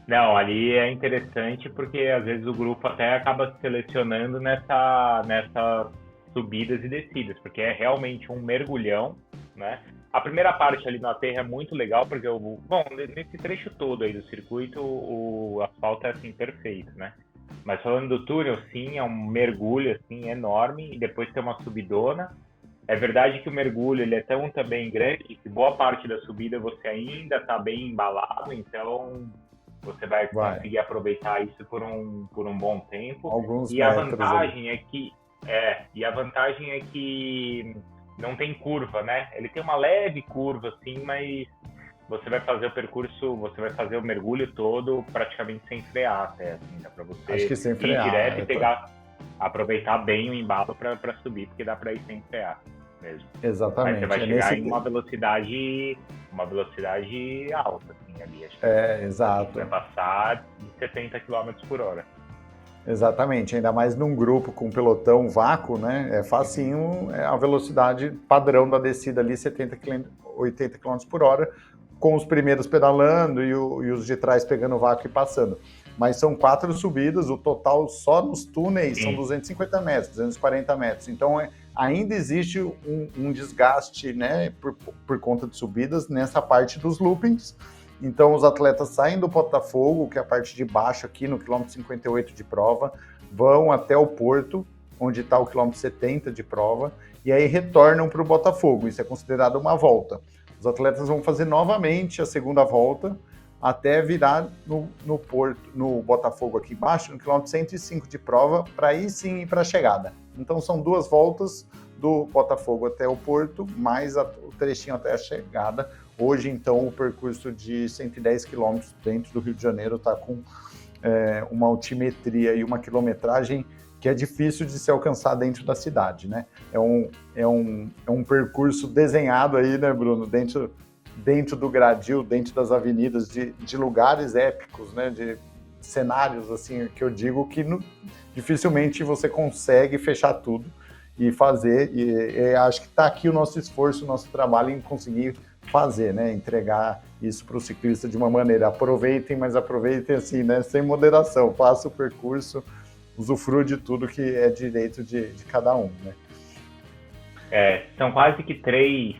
Não, ali é interessante porque às vezes o grupo até acaba se selecionando nessas subidas e descidas, porque é realmente um mergulhão, né? A primeira parte ali na terra é muito legal, porque, nesse trecho todo aí do circuito, o asfalto é, assim, perfeito, né? Mas falando do túnel, sim, é um mergulho, assim, enorme, e depois tem uma subidona. É verdade que o mergulho, ele é também grande, que boa parte da subida você ainda está bem embalado, então você vai conseguir aproveitar isso por um bom tempo. Alguns e a vantagem é que não tem curva, né? Ele tem uma leve curva, assim, mas você vai fazer o percurso, você vai fazer o mergulho todo praticamente sem frear até, assim, dá pra você Acho que sem frear, ir direto e aproveitar bem o embalo para subir, porque dá para ir sem frear mesmo. Exatamente. Mas você vai chegar em uma velocidade alta, assim, ali. Acho que exato. vai passar de 70 km por hora. Exatamente, ainda mais num grupo com pelotão vácuo, né? É facinho, a velocidade padrão da descida ali, 80 km por hora, com os primeiros pedalando e os de trás pegando o vácuo e passando. Mas são 4 subidas, o total só nos túneis são 250 metros, 240 metros. Então ainda existe um desgaste, né, por conta de subidas nessa parte dos loopings. Então, os atletas saem do Botafogo, que é a parte de baixo aqui, no quilômetro 58 de prova, vão até o Porto, onde está o quilômetro 70 de prova, e aí retornam para o Botafogo. Isso é considerado uma volta. Os atletas vão fazer novamente a segunda volta, até virar no Porto, no Botafogo aqui embaixo, no quilômetro 105 de prova, para aí sim ir para a chegada. Então, são 2 voltas do Botafogo até o Porto, mais o trechinho até a chegada. Hoje, então, o percurso de 110 quilômetros dentro do Rio de Janeiro está com uma altimetria e uma quilometragem que é difícil de se alcançar dentro da cidade, né? É um percurso desenhado aí, né, Bruno? Dentro do gradil, dentro das avenidas, de lugares épicos, né? De cenários, assim, que eu digo que dificilmente você consegue fechar tudo e fazer. E acho que está aqui o nosso esforço, o nosso trabalho em conseguir fazer, né? Entregar isso para o ciclista de uma maneira. Aproveitem, mas aproveitem assim, né? Sem moderação. Faça o percurso, usufrua de tudo que é direito de cada um, né? São quase que 3.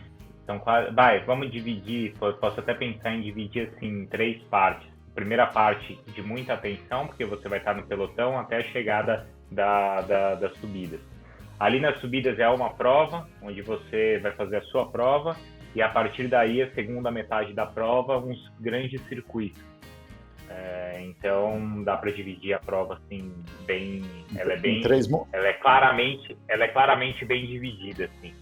Vamos dividir. Posso até pensar em dividir assim em 3 partes. Primeira parte de muita atenção, porque você vai estar no pelotão até a chegada das subidas. Ali nas subidas é uma prova, onde você vai fazer a sua prova, e a partir daí, a segunda metade da prova, uns grandes circuitos. Então, dá para dividir a prova assim, bem... Ela é claramente bem dividida, assim.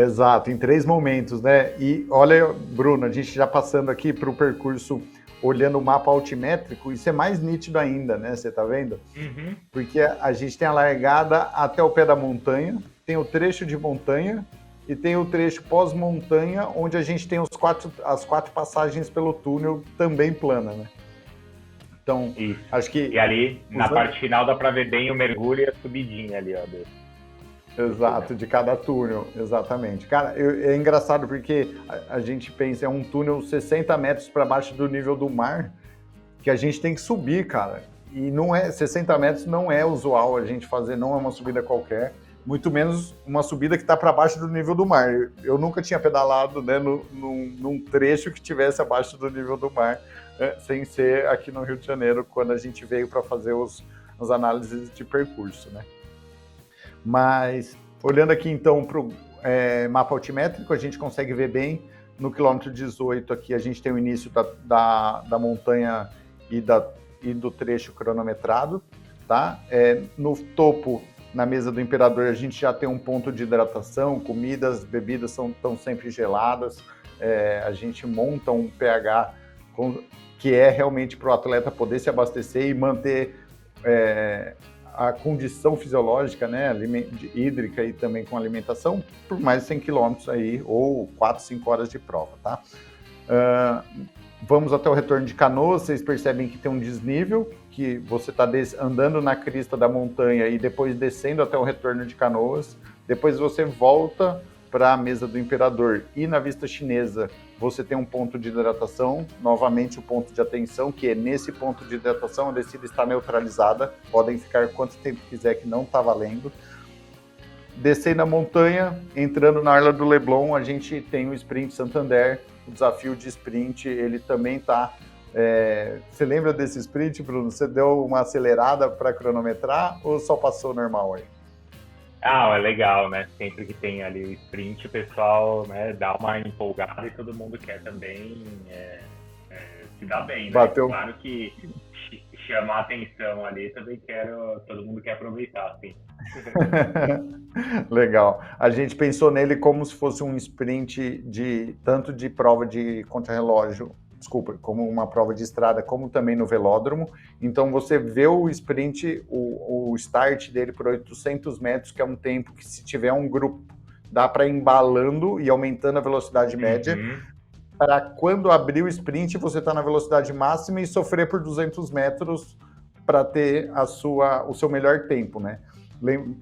Exato, em 3 momentos, né? E olha, Bruno, a gente já passando aqui para o percurso, olhando o mapa altimétrico, isso é mais nítido ainda, né? Você tá vendo? Uhum. Porque a gente tem a largada até o pé da montanha, tem o trecho de montanha, e tem o trecho pós-montanha, onde a gente tem as 4 passagens pelo túnel também plana, né? Então, Isso. acho que... E ali, na parte final, dá para ver bem o mergulho e a subidinha ali, ó. Exato, de cada túnel, exatamente. Cara, é engraçado porque a gente pensa, é um túnel 60 metros para baixo do nível do mar, que a gente tem que subir, cara. E não é, 60 metros não é usual a gente fazer, não é uma subida qualquer, muito menos uma subida que está para baixo do nível do mar. Eu nunca tinha pedalado, né, num trecho que tivesse abaixo do nível do mar, sem ser aqui no Rio de Janeiro, quando a gente veio para fazer as análises de percurso, né? Mas, olhando aqui então para o mapa altimétrico, a gente consegue ver bem, no quilômetro 18 aqui a gente tem o início da montanha e do trecho cronometrado, tá? No topo, na mesa do Imperador, a gente já tem um ponto de hidratação, comidas, bebidas estão sempre geladas, a gente monta um pH que é realmente para o atleta poder se abastecer e manter a condição fisiológica, né, hídrica e também com alimentação, por mais de 100 km aí, ou 4, 5 horas de prova, tá? Vamos até o retorno de Canoas, vocês percebem que tem um desnível, que você está andando na crista da montanha e depois descendo até o retorno de Canoas, depois você volta para a mesa do Imperador e na vista chinesa você tem um ponto de hidratação, novamente o ponto de atenção, que é nesse ponto de hidratação a descida está neutralizada, podem ficar quanto tempo quiser que não está valendo. Descendo a montanha, entrando na Orla do Leblon, a gente tem o Sprint Santander, o desafio de sprint, ele também está... Você lembra desse sprint, Bruno? Você deu uma acelerada para cronometrar ou só passou normal aí? É legal, né? Sempre que tem ali o sprint, o pessoal, né, dá uma empolgada e todo mundo quer também se dar bem, né? Bateu. Claro que chamar atenção ali, todo mundo quer aproveitar, assim. Legal. A gente pensou nele como se fosse um sprint tanto de prova de contrarrelógio, como uma prova de estrada, como também no velódromo. Então você vê o sprint, o start dele por 800 metros, que é um tempo que, se tiver um grupo, dá para ir embalando e aumentando a velocidade média, para quando abrir o sprint você está na velocidade máxima e sofrer por 200 metros para ter o seu melhor tempo, né?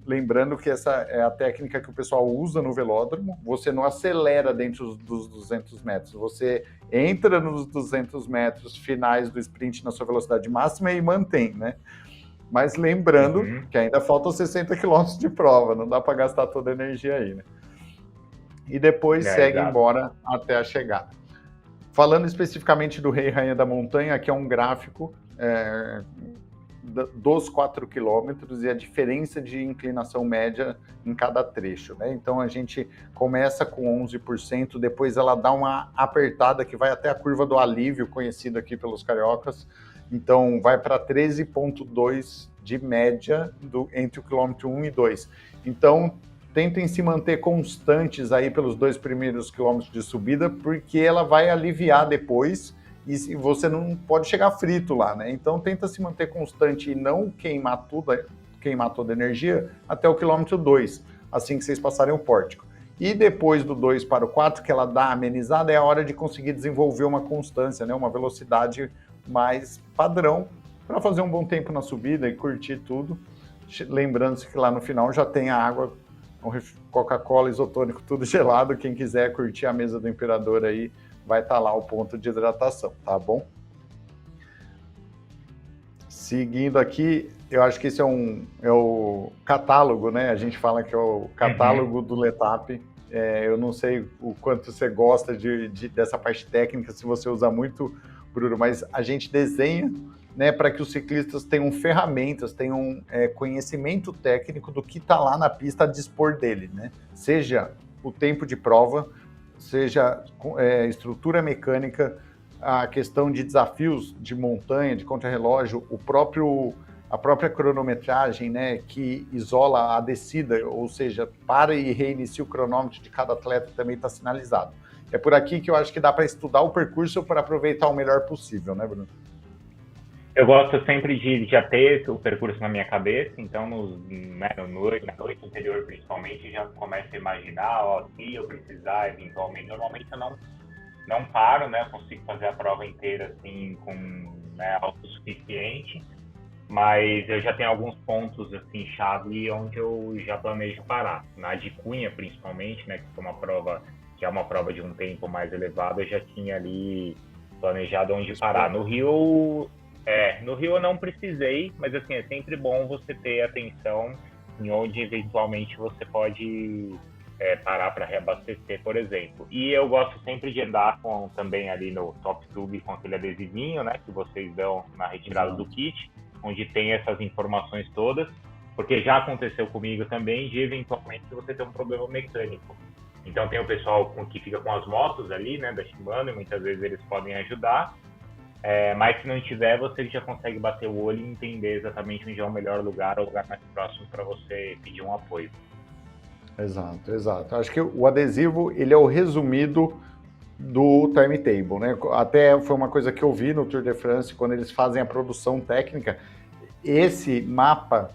Lembrando que essa é a técnica que o pessoal usa no velódromo, você não acelera dentro dos 200 metros, você entra nos 200 metros finais do sprint na sua velocidade máxima e mantém, né? Mas lembrando que ainda faltam 60 km de prova, não dá para gastar toda a energia aí, né? E depois segue embora até a chegada. Falando especificamente do Rei e Rainha da Montanha, aqui é um gráfico dos 4 quilômetros e a diferença de inclinação média em cada trecho, né? Então a gente começa com 11%, depois ela dá uma apertada que vai até a curva do alívio, conhecida aqui pelos cariocas, então vai para 13,2 de média entre o quilômetro 1 e 2. Então tentem se manter constantes aí pelos 2 primeiros quilômetros de subida, porque ela vai aliviar depois e você não pode chegar frito lá, né? Então tenta se manter constante e não queimar toda a energia até o quilômetro 2, assim que vocês passarem o pórtico. E depois do 2 para o 4, que ela dá amenizada, é a hora de conseguir desenvolver uma constância, né? Uma velocidade mais padrão para fazer um bom tempo na subida e curtir tudo. Lembrando-se que lá no final já tem a água, Coca-Cola, isotônico, tudo gelado. Quem quiser curtir a mesa do Imperador aí, vai estar lá o ponto de hidratação, tá bom? Seguindo aqui, eu acho que esse é o catálogo, né? A gente fala que é o catálogo do Letap. Eu não sei o quanto você gosta dessa parte técnica, se você usa muito, Bruno, mas a gente desenha, né, para que os ciclistas tenham ferramentas, tenham conhecimento técnico do que está lá na pista a dispor dele, né? Seja o tempo de prova, seja estrutura mecânica, a questão de desafios de montanha, de contrarrelógio, a própria cronometragem, né, que isola a descida, ou seja, para e reinicia o cronômetro de cada atleta, também está sinalizado. É por aqui que eu acho que dá para estudar o percurso para aproveitar o melhor possível, né, Bruno? Eu gosto sempre de já ter o percurso na minha cabeça, então na noite anterior principalmente já começo a imaginar, ó, se eu precisar eventualmente, normalmente eu não paro, né, eu consigo fazer a prova inteira assim com, né, autossuficiente, mas eu já tenho alguns pontos assim chave onde eu já planejo parar. Na de Cunha principalmente, né, que é uma prova de um tempo mais elevado, eu já tinha ali planejado onde parar. No Rio eu não precisei, mas assim, é sempre bom você ter atenção em onde eventualmente você pode parar para reabastecer, por exemplo. E eu gosto sempre de andar também ali no Top Tube com aquele adesivinho, né, que vocês dão na retirada do kit, onde tem essas informações todas, porque já aconteceu comigo também de eventualmente você ter um problema mecânico. Então tem o pessoal que fica com as motos ali, né, da Shimano, e muitas vezes eles podem ajudar. Mas se não tiver, você já consegue bater o olho e entender exatamente onde é o melhor lugar, o lugar mais próximo para você pedir um apoio. Exato. Acho que o adesivo, ele é o resumido do timetable, né? Até foi uma coisa que eu vi no Tour de France, quando eles fazem a produção técnica, esse mapa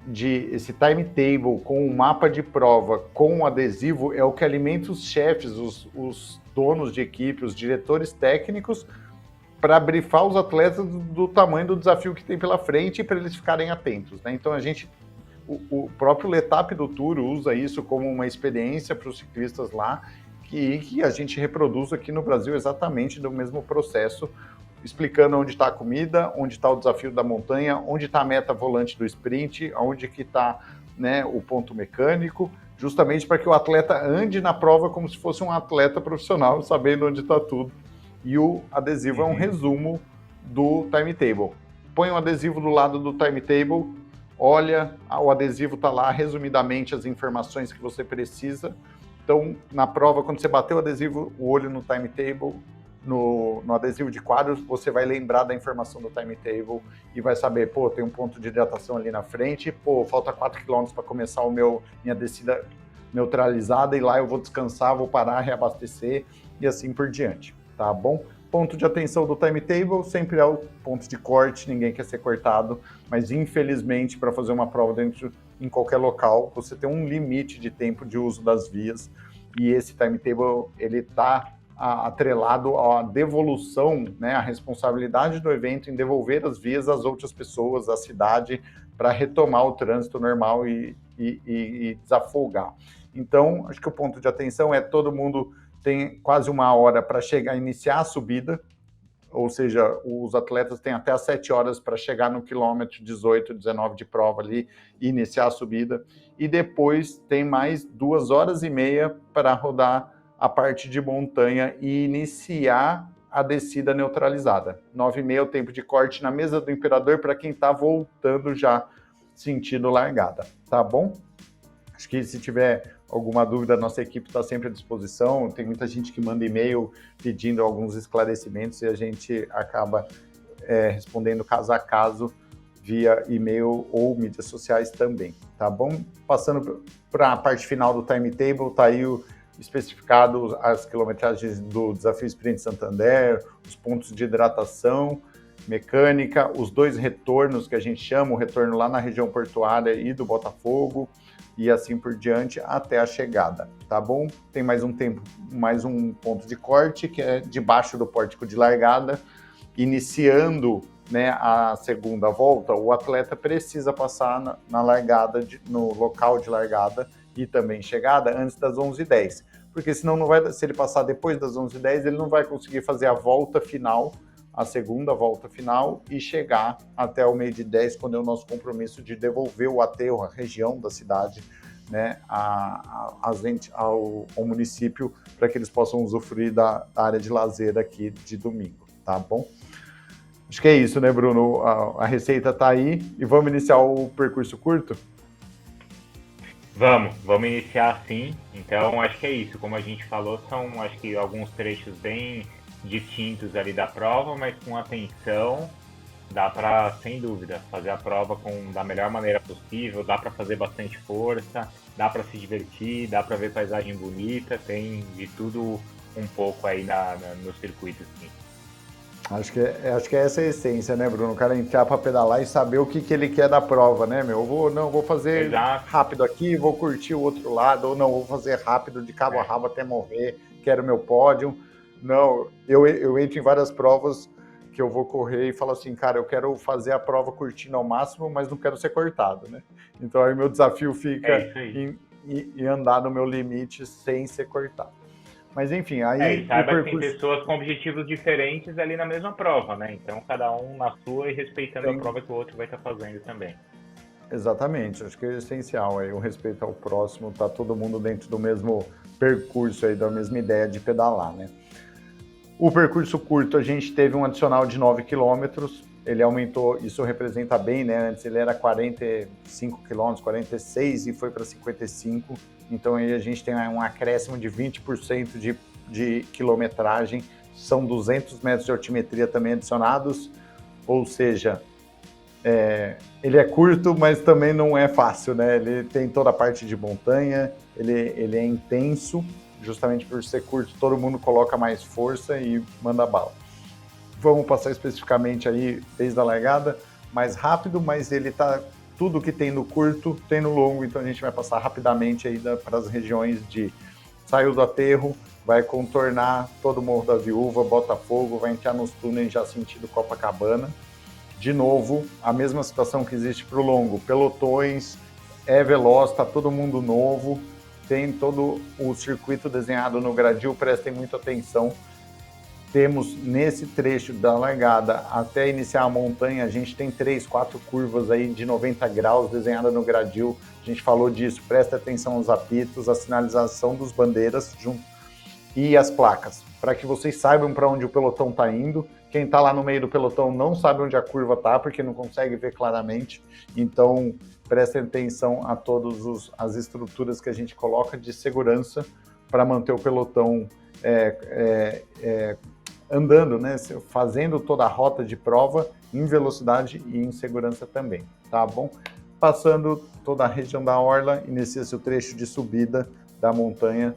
esse timetable com o mapa de prova, com o adesivo, é o que alimenta os chefes, os donos de equipe, os diretores técnicos, para brifar os atletas do tamanho do desafio que tem pela frente e para eles ficarem atentos, né? Então o próprio Letap do Tour usa isso como uma experiência para os ciclistas lá, que a gente reproduz aqui no Brasil exatamente do mesmo processo, explicando onde está a comida, onde está o desafio da montanha, onde está a meta volante do sprint, onde que está, né, o ponto mecânico, justamente para que o atleta ande na prova como se fosse um atleta profissional, sabendo onde está tudo. E o adesivo é um resumo do timetable. Põe um adesivo do lado do timetable, olha, o adesivo está lá, resumidamente, as informações que você precisa. Então, na prova, quando você bater o adesivo, o olho no timetable, no adesivo de quadros, você vai lembrar da informação do timetable e vai saber, pô, tem um ponto de hidratação ali na frente, pô, falta 4 km para começar minha descida neutralizada e lá eu vou descansar, vou parar, reabastecer e assim por diante, tá bom? Ponto de atenção do timetable sempre é o ponto de corte, ninguém quer ser cortado, mas infelizmente para fazer uma prova em qualquer local, você tem um limite de tempo de uso das vias e esse timetable, ele está atrelado à devolução, né, a responsabilidade do evento em devolver as vias às outras pessoas, à cidade, para retomar o trânsito normal e desafogar. Então, acho que o ponto de atenção é todo mundo tem quase uma hora para iniciar a subida, ou seja, os atletas têm até as 7 horas para chegar no quilômetro 18, 19 de prova ali e iniciar a subida, e depois tem mais 2 horas e meia para rodar a parte de montanha e iniciar a descida neutralizada. 9h30 é o tempo de corte na mesa do Imperador para quem está voltando já sentindo largada, tá bom? Acho que se tiver alguma dúvida, a nossa equipe está sempre à disposição. Tem muita gente que manda e-mail pedindo alguns esclarecimentos e a gente acaba respondendo caso a caso via e-mail ou mídias sociais também, tá bom? Passando para a parte final do timetable, tá aí especificado as quilometragens do Desafio Sprint Santander, os pontos de hidratação, mecânica, os 2 retornos que a gente chama, o retorno lá na região portuária e do Botafogo, e assim por diante até a chegada, tá bom? Tem mais um ponto de corte, que é debaixo do pórtico de largada, iniciando, né, a segunda volta, o atleta precisa passar na largada, no local de largada e também chegada antes das 11h10, porque senão se ele passar depois das 11h10, ele não vai conseguir fazer a volta final, a segunda volta final e chegar até o meio de 10, quando é o nosso compromisso de devolver o aterro, a região da cidade, né, ao município, para que eles possam usufruir da área de lazer aqui de domingo, tá bom? Acho que é isso, né, Bruno? A receita está aí e vamos iniciar o percurso curto? Vamos iniciar sim. Então, acho que é isso. Como a gente falou, são, acho que, alguns trechos bem distintos ali da prova, mas com atenção, dá para, sem dúvida, fazer a prova da melhor maneira possível, dá para fazer bastante força, dá para se divertir, dá para ver paisagem bonita, tem de tudo um pouco aí no circuito, sim. Acho que é essa a essência, né, Bruno? O cara entrar para pedalar e saber o que ele quer da prova, né, meu? Vou fazer Exato. rápido aqui, vou curtir o outro lado, ou não, vou fazer rápido de cabo a rabo até morrer, quero meu pódio. Não, eu entro em várias provas que eu vou correr e falo assim, cara, eu quero fazer a prova curtindo ao máximo, mas não quero ser cortado, né? Então aí meu desafio fica em andar no meu limite sem ser cortado. Mas enfim, aí e saiba que tem pessoas com objetivos diferentes ali na mesma prova, né? Então cada um na sua e respeitando a prova que o outro vai estar fazendo também. Exatamente, acho que é essencial aí o respeito ao próximo, tá todo mundo dentro do mesmo percurso aí, da mesma ideia de pedalar, né? O percurso curto, a gente teve um adicional de 9 quilômetros, ele aumentou, isso representa bem, né? Antes ele era 45 quilômetros, 46 e foi para 55, então aí a gente tem um acréscimo de 20% de quilometragem, são 200 metros de altimetria também adicionados, ou seja, ele é curto, mas também não é fácil, né? Ele tem toda a parte de montanha, ele é intenso, justamente por ser curto, todo mundo coloca mais força e manda bala. Vamos passar especificamente aí, desde a largada, mais rápido, mas ele tá, tudo que tem no curto, tem no longo, então a gente vai passar rapidamente aí para as regiões de saiu do aterro, vai contornar todo o Morro da Viúva, Botafogo, vai entrar nos túneis já sentido Copacabana. De novo, a mesma situação que existe para o longo, pelotões, é veloz, tá todo mundo novo, tem todo o circuito desenhado no gradil, prestem muita atenção. Temos nesse trecho da largada até iniciar a montanha, a gente tem 3, 4 curvas aí de 90 graus desenhadas no gradil. A gente falou disso, presta atenção aos apitos, a sinalização dos bandeiras e as placas, para que vocês saibam para onde o pelotão está indo. Quem está lá no meio do pelotão não sabe onde a curva está, porque não consegue ver claramente. Então, prestem atenção a todas as estruturas que a gente coloca de segurança para manter o pelotão andando, né? Fazendo toda a rota de prova em velocidade e em segurança também, tá bom? Passando toda a região da orla, inicia-se o trecho de subida da montanha.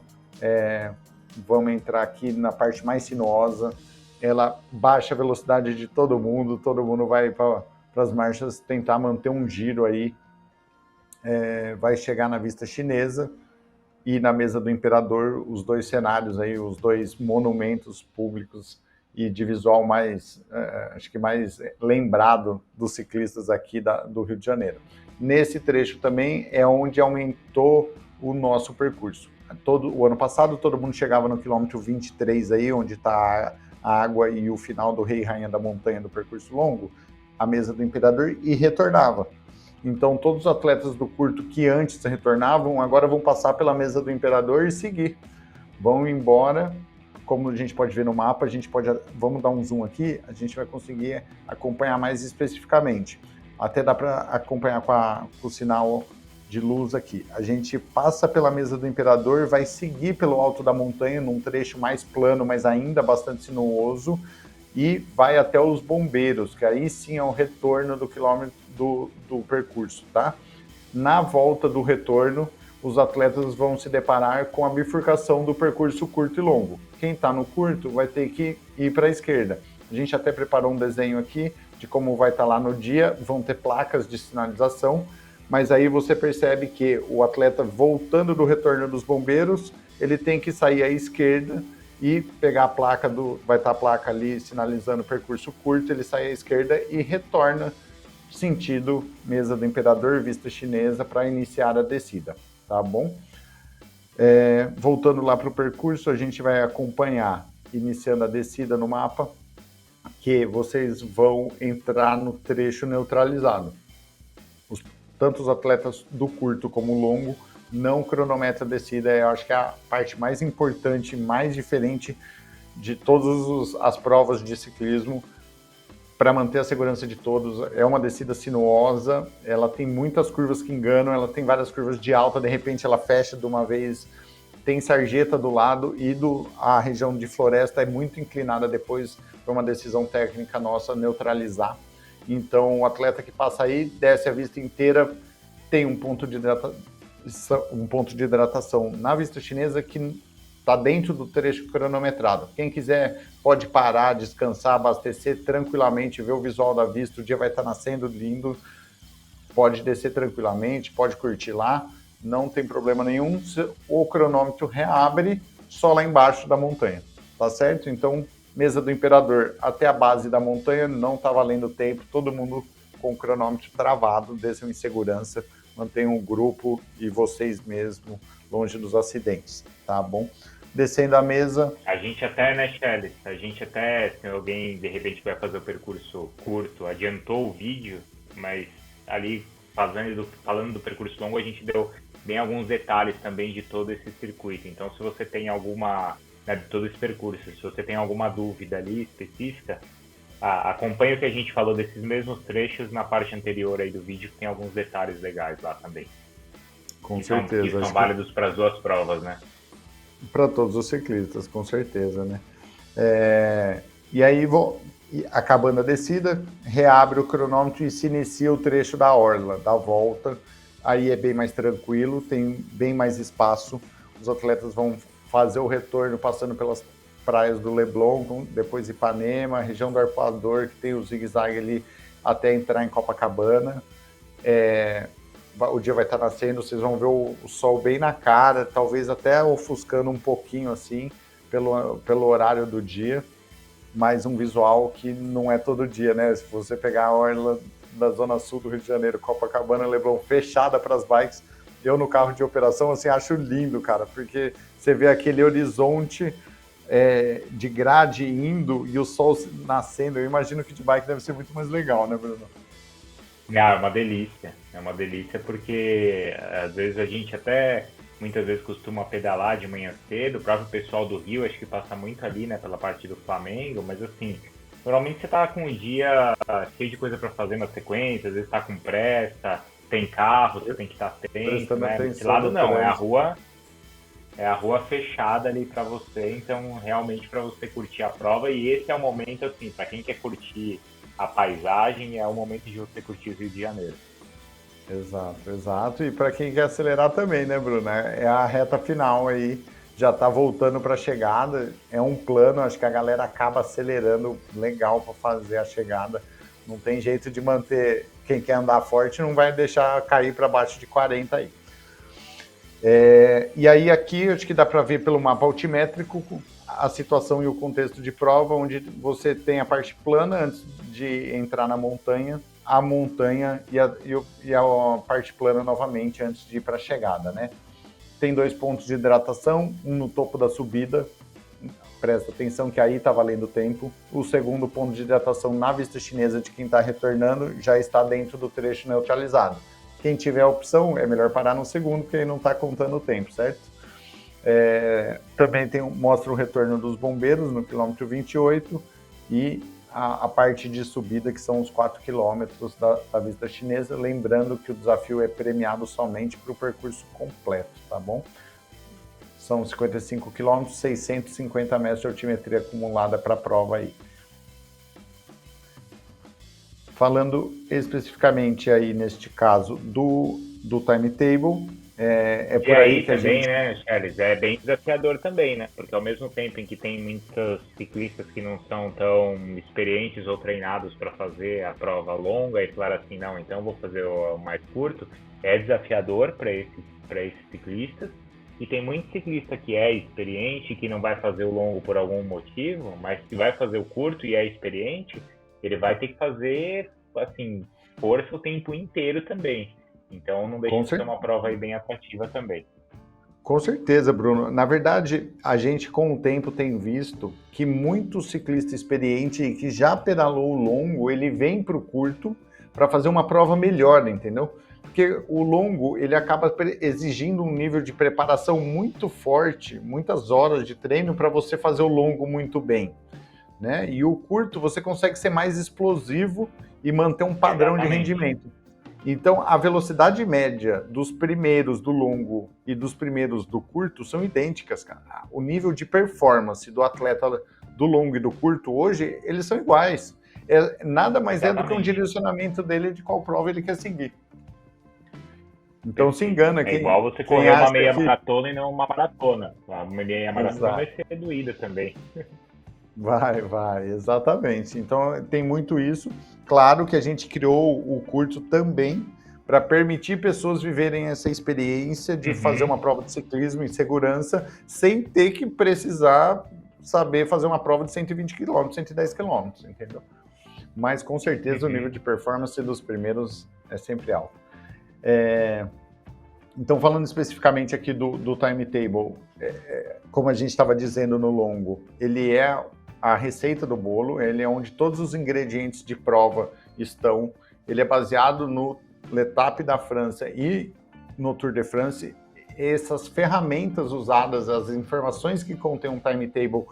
Vamos entrar aqui na parte mais sinuosa. Ela baixa a velocidade de todo mundo vai para as marchas tentar manter um giro aí. Vai chegar na vista chinesa e na mesa do imperador, os dois cenários aí, os dois monumentos públicos e de visual mais, acho que mais lembrado dos ciclistas aqui do Rio de Janeiro. Nesse trecho também é onde aumentou o nosso percurso. O ano passado todo mundo chegava no quilômetro 23 aí, onde está a água e o final do Rei e Rainha da Montanha do percurso longo, a mesa do imperador, e retornava. Então todos os atletas do curto que antes retornavam, agora vão passar pela mesa do imperador e seguir. Vão embora, como a gente pode ver no mapa, vamos dar um zoom aqui, a gente vai conseguir acompanhar mais especificamente. Até dá para acompanhar com o sinal de luz aqui. A gente passa pela mesa do imperador, vai seguir pelo alto da montanha, num trecho mais plano, mas ainda bastante sinuoso, e vai até os bombeiros, que aí sim é o retorno do quilômetro do percurso, tá? Na volta do retorno, os atletas vão se deparar com a bifurcação do percurso curto e longo. Quem está no curto vai ter que ir para a esquerda. A gente até preparou um desenho aqui de como vai estar lá no dia, vão ter placas de sinalização, mas aí você percebe que o atleta voltando do retorno dos bombeiros, ele tem que sair à esquerda e pegar a placa vai estar a placa ali sinalizando o percurso curto, ele sai à esquerda e retorna sentido mesa do imperador, vista chinesa, para iniciar a descida, tá bom? Voltando lá para o percurso, a gente vai acompanhar, iniciando a descida no mapa, que vocês vão entrar no trecho neutralizado. Tanto os atletas do curto como o longo não cronometra a descida, eu acho que é a parte mais importante, mais diferente de todas as provas de ciclismo, para manter a segurança de todos. É uma descida sinuosa, ela tem muitas curvas que enganam, ela tem várias curvas de alta, de repente ela fecha de uma vez, tem sarjeta do lado e a região de floresta é muito inclinada, depois foi uma decisão técnica nossa neutralizar. Então o atleta que passa aí, desce a vista inteira, tem um ponto de hidratação na vista chinesa que está dentro do trecho cronometrado. Quem quiser pode parar, descansar, abastecer tranquilamente, ver o visual da vista, o dia vai estar nascendo lindo, pode descer tranquilamente, pode curtir lá, não tem problema nenhum, o cronômetro reabre só lá embaixo da montanha, tá certo? Então, mesa do Imperador até a base da montanha, não tá valendo tempo, todo mundo com o cronômetro travado, desçam em segurança, mantenham o grupo e vocês mesmo longe dos acidentes, tá bom? Descendo a mesa... A gente até, né, Shelly? A gente até, se alguém de repente vai fazer o percurso curto, adiantou o vídeo, mas ali falando do percurso longo, a gente deu bem alguns detalhes também de todo esse circuito. Então, se você tem alguma, né, de todo esse percurso, se você tem alguma dúvida ali específica, acompanhe o que a gente falou desses mesmos trechos na parte anterior aí do vídeo, que tem alguns detalhes legais lá também. Com certeza. Que são válidos para as duas provas, né? Para todos os ciclistas, com certeza, né? E aí, acabando a descida, reabre o cronômetro e se inicia o trecho da orla, da volta. Aí é bem mais tranquilo, tem bem mais espaço. Os atletas vão fazer o retorno passando pelas praias do Leblon, depois Ipanema, região do Arpoador, que tem o zigue-zague ali até entrar em Copacabana. O dia vai estar nascendo, vocês vão ver o sol bem na cara, talvez até ofuscando um pouquinho assim, pelo horário do dia, mas um visual que não é todo dia, né? Se você pegar a orla da Zona Sul do Rio de Janeiro, Copacabana, Leblon, fechada para as bikes, eu no carro de operação, assim, acho lindo, cara, porque você vê aquele horizonte de grade indo e o sol nascendo. Eu imagino que de bike deve ser muito mais legal, né, Bruno? É uma delícia porque às vezes a gente muitas vezes costuma pedalar de manhã cedo, o próprio pessoal do Rio acho que passa muito ali, né, pela parte do Flamengo, mas assim, normalmente você tá com um dia cheio de coisa para fazer na sequência, às vezes tá com pressa, tem carro, você tem que estar atento, né, desse lado não, é a rua fechada ali para você, então realmente para você curtir a prova, e esse é o momento, assim, para quem quer curtir a paisagem, é o momento de você curtir o Rio de Janeiro. Exato. E para quem quer acelerar também, né, Bruno? É a reta final aí, já tá voltando para a chegada. É um plano, acho que a galera acaba acelerando legal para fazer a chegada. Não tem jeito de manter. Quem quer andar forte não vai deixar cair para baixo de 40 aí. E aí aqui, acho que dá para ver pelo mapa altimétrico a situação e o contexto de prova, onde você tem a parte plana antes de entrar na montanha, a montanha e a parte plana novamente antes de ir para a chegada, né? Tem 2 pontos de hidratação, um no topo da subida, presta atenção que aí está valendo tempo. O segundo ponto de hidratação na vista chinesa de quem está retornando já está dentro do trecho neutralizado. Quem tiver a opção, é melhor parar no segundo, porque aí não está contando o tempo, certo? Também mostra o retorno dos bombeiros no quilômetro 28 e a parte de subida, que são os 4 quilômetros da vista chinesa, lembrando que o desafio é premiado somente para o percurso completo, tá bom? São 55 quilômetros, 650 metros de altimetria acumulada para a prova aí. Falando especificamente aí, neste caso, do timetable, por aí que a gente... né, Charles, é bem desafiador também, né? Porque ao mesmo tempo em que tem muitos ciclistas que não são tão experientes ou treinados para fazer a prova longa e falar assim, não, então vou fazer o mais curto, é desafiador para esses ciclistas. E tem muito ciclista que é experiente, que não vai fazer o longo por algum motivo, mas que vai fazer o curto e é experiente, ele vai ter que fazer, assim, força o tempo inteiro também. Então não deixa de ser uma prova aí bem atrativa também. Com certeza, Bruno. Na verdade, a gente com o tempo tem visto que muito ciclista experiente que já pedalou o longo, ele vem para o curto para fazer uma prova melhor, entendeu? Porque o longo, ele acaba exigindo um nível de preparação muito forte, muitas horas de treino para você fazer o longo muito bem, né? E o curto, você consegue ser mais explosivo e manter um padrão de rendimento. Então, a velocidade média dos primeiros do longo e dos primeiros do curto são idênticas, cara. O nível de performance do atleta do longo e do curto hoje, eles são iguais. Nada mais é do que um direcionamento dele de qual prova ele quer seguir. Então se engana É quem, igual você quem correr uma acha meia que... maratona e não uma maratona. A meia maratona Exato. vai ser doída também. Vai, exatamente. Então tem muito isso. Claro que a gente criou o curso também para permitir pessoas viverem essa experiência de fazer uma prova de ciclismo em segurança sem ter que precisar saber fazer uma prova de 120 km, 110 km, entendeu? Mas com certeza o nível de performance dos primeiros é sempre alto. Então, falando especificamente aqui do timetable, como a gente estava dizendo no longo, ele é a receita do bolo, ele é onde todos os ingredientes de prova estão, ele é baseado no L'Étape da França e no Tour de France. Essas ferramentas usadas, as informações que contém um timetable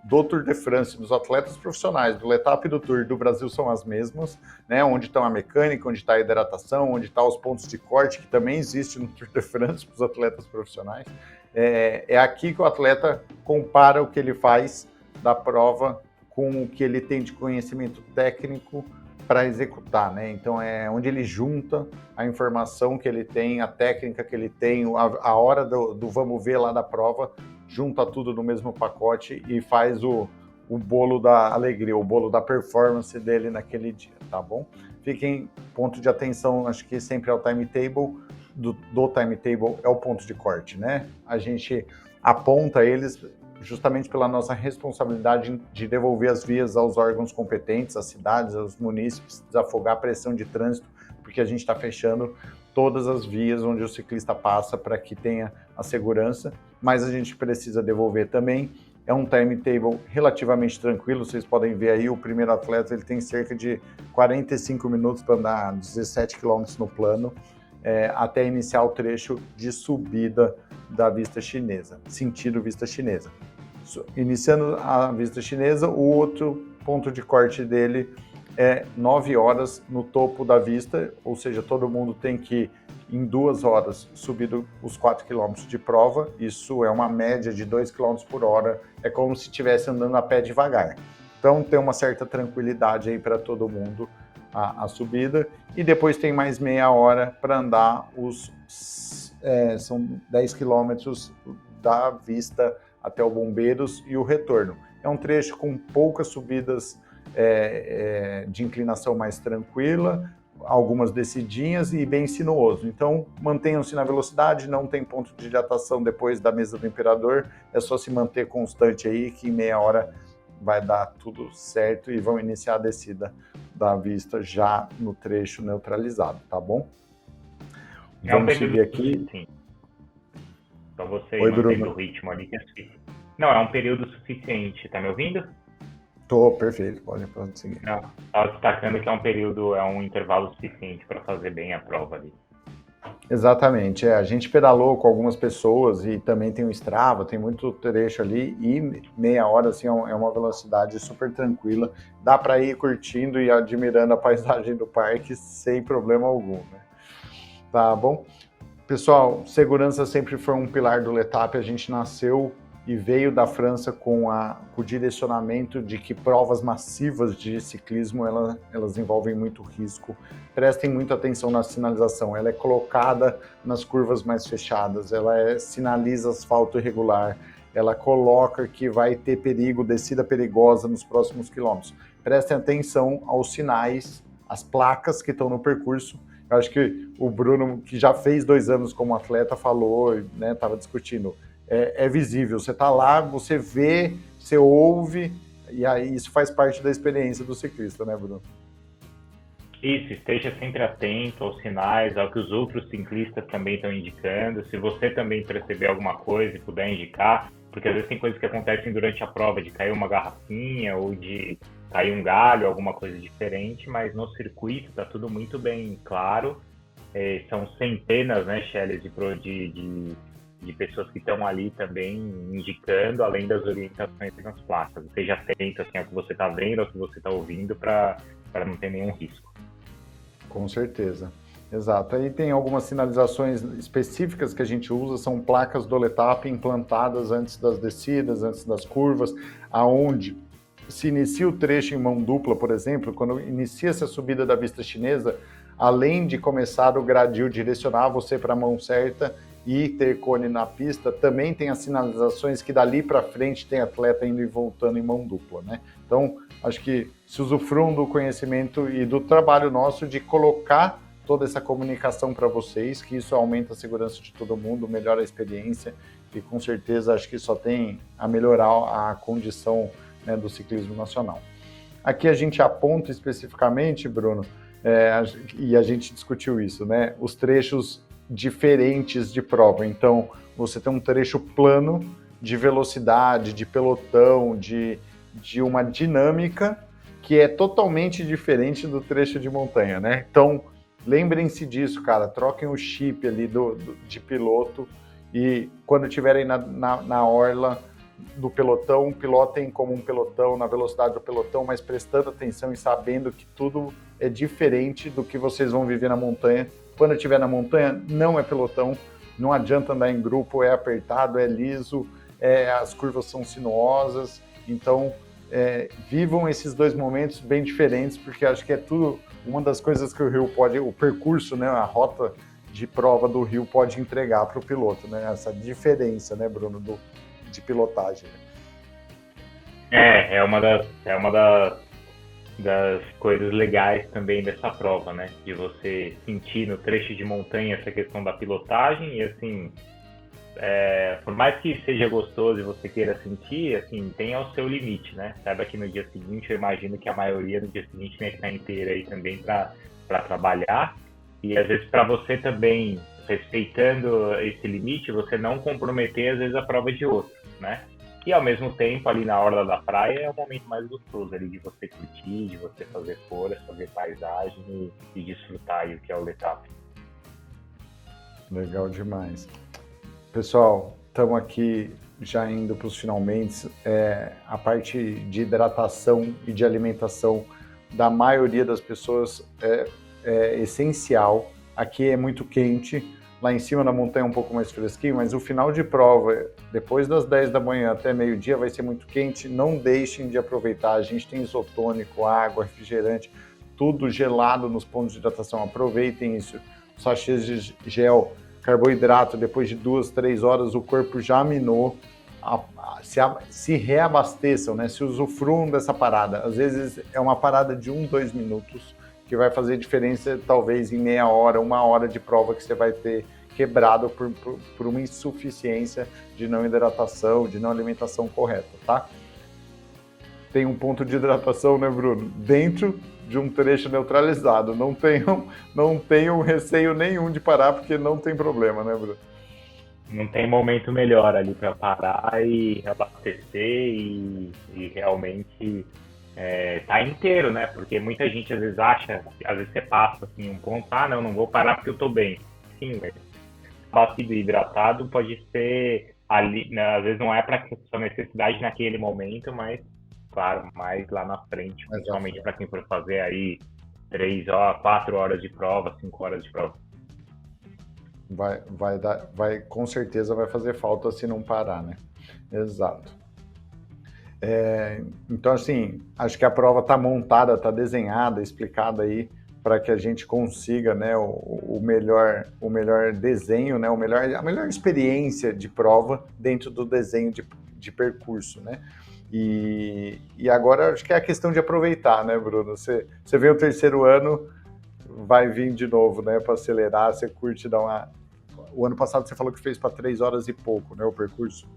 do Tour de France, dos atletas profissionais, do L'Étape e do Tour do Brasil são as mesmas, né? Onde está a mecânica, onde está a hidratação, onde estão os pontos de corte, que também existe no Tour de France para os atletas profissionais. É aqui que o atleta compara o que ele faz da prova com o que ele tem de conhecimento técnico para executar, né? Então é onde ele junta a informação que ele tem, a técnica que ele tem, a hora do vamos ver lá da prova, junta tudo no mesmo pacote e faz o bolo da alegria, o bolo da performance dele naquele dia, tá bom? Fiquem, ponto de atenção, acho que sempre é o timetable, do timetable é o ponto de corte, né? A gente aponta eles justamente pela nossa responsabilidade de devolver as vias aos órgãos competentes, às cidades, aos munícipes, desafogar a pressão de trânsito, porque a gente está fechando todas as vias onde o ciclista passa para que tenha a segurança, mas a gente precisa devolver também. É um timetable relativamente tranquilo, vocês podem ver aí, o primeiro atleta ele tem cerca de 45 minutos para andar 17 km no plano, até iniciar o trecho de subida da vista chinesa, sentido vista chinesa. Iniciando a vista chinesa, o outro ponto de corte dele é 9 horas no topo da vista, ou seja, todo mundo tem que, em 2 horas, subir os 4 km de prova. Isso é uma média de 2 km por hora, é como se estivesse andando a pé devagar. Então tem uma certa tranquilidade aí para todo mundo a subida, e depois tem mais meia hora para andar são 10 quilômetros da vista até o Bombeiros e o retorno. É um trecho com poucas subidas de inclinação mais tranquila, algumas descidinhas e bem sinuoso. Então, mantenham-se na velocidade, não tem ponto de hidratação depois da mesa do imperador, é só se manter constante aí que em meia hora vai dar tudo certo e vão iniciar a descida da vista já no trecho neutralizado, tá bom? Vamos seguir aqui. Sim. Para você Oi, ir mantendo Bruno. o ritmo ali que é suficiente. Não, é um período suficiente. Tá me ouvindo? Tô, perfeito, pode seguir. Não, estava destacando que é um intervalo suficiente para fazer bem a prova ali. Exatamente, a gente pedalou com algumas pessoas e também tem o Strava, tem muito trecho ali e meia hora assim, é uma velocidade super tranquila, dá para ir curtindo e admirando a paisagem do parque sem problema algum, né? Tá bom? Pessoal, segurança sempre foi um pilar do L'Étape, a gente nasceu e veio da França com o direcionamento de que provas massivas de ciclismo, elas envolvem muito risco. Prestem muita atenção na sinalização, ela é colocada nas curvas mais fechadas, ela sinaliza asfalto irregular, ela coloca que vai ter perigo, descida perigosa nos próximos quilômetros. Prestem atenção aos sinais, às placas que estão no percurso. Eu acho que o Bruno, que já fez 2 anos como atleta, falou, né, estava discutindo, é visível, você está lá, você vê, você ouve, e aí isso faz parte da experiência do ciclista, né, Bruno? Isso, esteja sempre atento aos sinais, ao que os outros ciclistas também estão indicando. Se você também perceber alguma coisa e puder indicar, porque às vezes tem coisas que acontecem durante a prova, de cair uma garrafinha ou de cair um galho, alguma coisa diferente, mas no circuito está tudo muito bem claro. São centenas, né, Shelley, de pessoas que estão ali também indicando, além das orientações nas placas. Esteja atento assim, ao que você está vendo, ao que você está ouvindo, para não ter nenhum risco. Com certeza, exato. Aí tem algumas sinalizações específicas que a gente usa, são placas do L'Étape implantadas antes das descidas, antes das curvas, aonde se inicia o trecho em mão dupla, por exemplo, quando inicia-se a subida da vista chinesa, além de começar o gradil, direcionar você para a mão certa e ter cone na pista, também tem as sinalizações que dali para frente tem atleta indo e voltando em mão dupla, né? Então, acho que se usufruam do conhecimento e do trabalho nosso de colocar toda essa comunicação para vocês, que isso aumenta a segurança de todo mundo, melhora a experiência e com certeza acho que só tem a melhorar a condição, né, do ciclismo nacional. Aqui a gente aponta especificamente, Bruno, e a gente discutiu isso, né, os trechos diferentes de prova. Então, você tem um trecho plano de velocidade, de pelotão, de uma dinâmica que é totalmente diferente do trecho de montanha, né? Então, lembrem-se disso, cara, troquem o chip ali de piloto e quando estiverem na orla do pelotão, pilotem como um pelotão, na velocidade do pelotão, mas prestando atenção e sabendo que tudo é diferente do que vocês vão viver na montanha. Quando estiver na montanha, não é pelotão, não adianta andar em grupo, é apertado, é liso, as curvas são sinuosas, então vivam esses dois momentos bem diferentes, porque acho que é tudo uma das coisas que o Rio pode, o percurso, né, a rota de prova do Rio pode entregar para o piloto, né, essa diferença, né, Bruno, de pilotagem. É uma das coisas legais também dessa prova, né, de você sentir no trecho de montanha essa questão da pilotagem e assim, por mais que seja gostoso e você queira sentir, assim, tem ao seu limite, né? Saiba que no dia seguinte, eu imagino que a maioria no dia seguinte tem que estar inteira aí também para trabalhar. E às vezes para você também, respeitando esse limite, você não comprometer às vezes a prova de outro, né? E ao mesmo tempo, ali na orla da praia, é o momento mais gostoso ali de você curtir, de você fazer folhas, fazer paisagem e desfrutar aí o que é o Letap. Legal demais. Pessoal, estamos aqui já indo para os finalmente. A parte de hidratação e de alimentação da maioria das pessoas é essencial. Aqui é muito quente, lá em cima na montanha é um pouco mais fresquinho, mas o final de prova, depois das 10 da manhã até meio-dia, vai ser muito quente. Não deixem de aproveitar. A gente tem isotônico, água, refrigerante, tudo gelado nos pontos de hidratação. Aproveitem isso. Sachês de gel, carboidrato, depois de 2, 3 horas o corpo já aminou, se reabasteçam, né? Se usufruam dessa parada. Às vezes é uma parada de 1, 2 minutos que vai fazer diferença talvez em meia hora, 1 hora de prova que você vai ter quebrado por uma insuficiência de não hidratação, de não alimentação correta, tá? Tem um ponto de hidratação, né, Bruno? Dentro de um trecho neutralizado. Não tenham receio nenhum de parar, porque não tem problema, né, Bruno? Não tem momento melhor ali para parar e abastecer e realmente tá inteiro, né? Porque muita gente às vezes acha, às vezes você passa assim um ponto, não vou parar porque eu tô bem. Sim, mas abastecido e hidratado pode ser ali, né? Às vezes não é para sua necessidade naquele momento, mas claro, mais lá na frente, principalmente para quem for fazer aí 3 horas, 4 horas de prova, 5 horas de prova. Com certeza vai fazer falta se não parar, né? Exato. Então, assim, acho que a prova está montada, está desenhada, explicada aí para que a gente consiga, né, o melhor desenho, né, a melhor experiência de prova dentro do desenho de percurso, né? E agora acho que é a questão de aproveitar, né, Bruno? Você vem o terceiro ano, vai vir de novo, né, para acelerar, você curte dar uma... O ano passado você falou que fez para 3 horas e pouco, né, o percurso?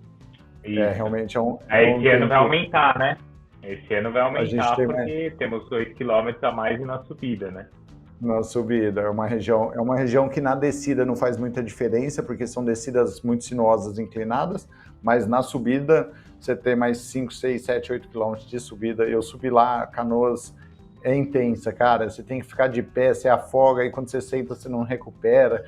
Isso. Realmente esse ano vai aumentar, né? Esse ano vai aumentar porque temos 2 km a mais na subida, né? Na subida, é uma região que na descida não faz muita diferença, porque são descidas muito sinuosas, inclinadas, mas na subida você tem mais 5, 6, 7, 8 quilômetros de subida. Eu subi lá, Canoas é intensa, cara, você tem que ficar de pé, você afoga, e quando você senta você não recupera,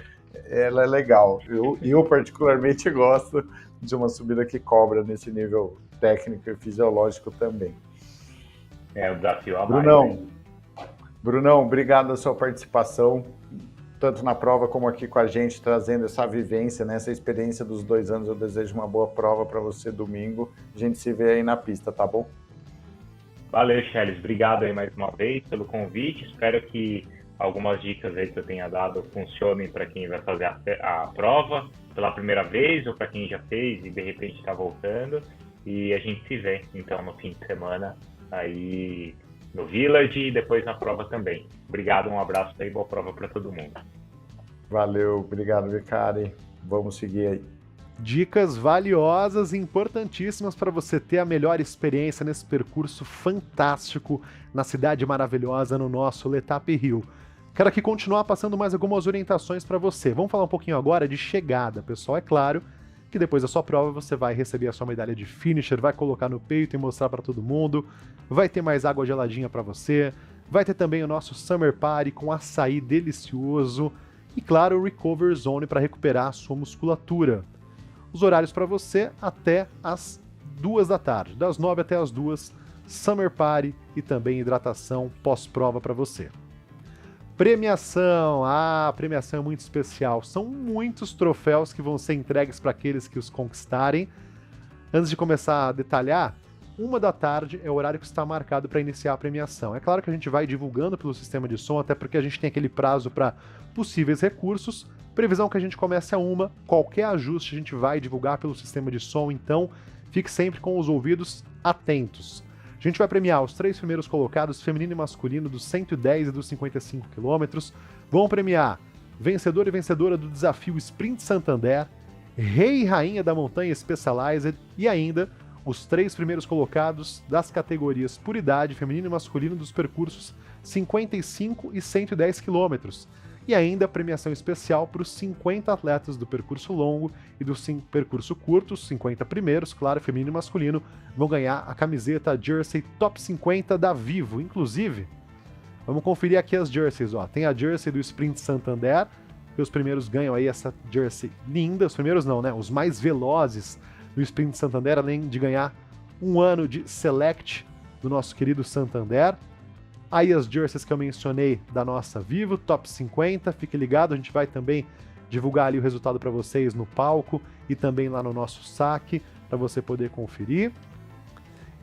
ela é legal. Eu particularmente gosto de uma subida que cobra nesse nível técnico e fisiológico também. O desafio a mais. Brunão, obrigado pela sua participação, tanto na prova como aqui com a gente, trazendo essa vivência, né, essa experiência dos 2 anos. Eu desejo uma boa prova para você domingo. A gente se vê aí na pista, tá bom? Valeu, Charles. Obrigado aí mais uma vez pelo convite. Espero que algumas dicas aí que eu tenha dado funcionem para quem vai fazer a prova pela primeira vez ou para quem já fez e de repente está voltando. E a gente se vê, então, no fim de semana aí no Village e depois na prova também. Obrigado, um abraço e boa prova para todo mundo. Valeu, obrigado, Vicari. Vamos seguir aí. Dicas valiosas e importantíssimas para você ter a melhor experiência nesse percurso fantástico na cidade maravilhosa no nosso Letap Hill. Quero aqui continuar passando mais algumas orientações para você. Vamos falar um pouquinho agora de chegada, pessoal. É claro que depois da sua prova você vai receber a sua medalha de finisher, vai colocar no peito e mostrar para todo mundo, vai ter mais água geladinha para você, vai ter também o nosso Summer Party com açaí delicioso e, claro, o Recover Zone para recuperar a sua musculatura. Os horários para você até as 2 da tarde, das 9 até as 2, Summer Party e também hidratação pós-prova para você. Premiação, a premiação é muito especial, são muitos troféus que vão ser entregues para aqueles que os conquistarem. Antes de começar a detalhar, 1 da tarde é o horário que está marcado para iniciar a premiação. É claro que a gente vai divulgando pelo sistema de som, até porque a gente tem aquele prazo para possíveis recursos. Previsão que a gente comece a 1, qualquer ajuste a gente vai divulgar pelo sistema de som, então fique sempre com os ouvidos atentos. A gente vai premiar os 3 primeiros colocados, feminino e masculino, dos 110 e dos 55 quilômetros. Vão premiar vencedor e vencedora do desafio Sprint Santander, rei e rainha da montanha Specialized e ainda os 3 primeiros colocados das categorias por idade, feminino e masculino, dos percursos 55 e 110 quilômetros. E ainda premiação especial para os 50 atletas do percurso longo e do percurso curto, os 50 primeiros, claro, feminino e masculino, vão ganhar a camiseta Jersey Top 50 da Vivo. Inclusive, vamos conferir aqui as jerseys, ó. Tem a Jersey do Sprint Santander, que os primeiros ganham aí essa Jersey linda, os primeiros não, né? Os mais velozes do Sprint Santander, além de ganhar 1 ano de Select do nosso querido Santander. Aí as jerseys que eu mencionei da nossa Vivo, Top 50, fique ligado, a gente vai também divulgar ali o resultado para vocês no palco e também lá no nosso saque, para você poder conferir.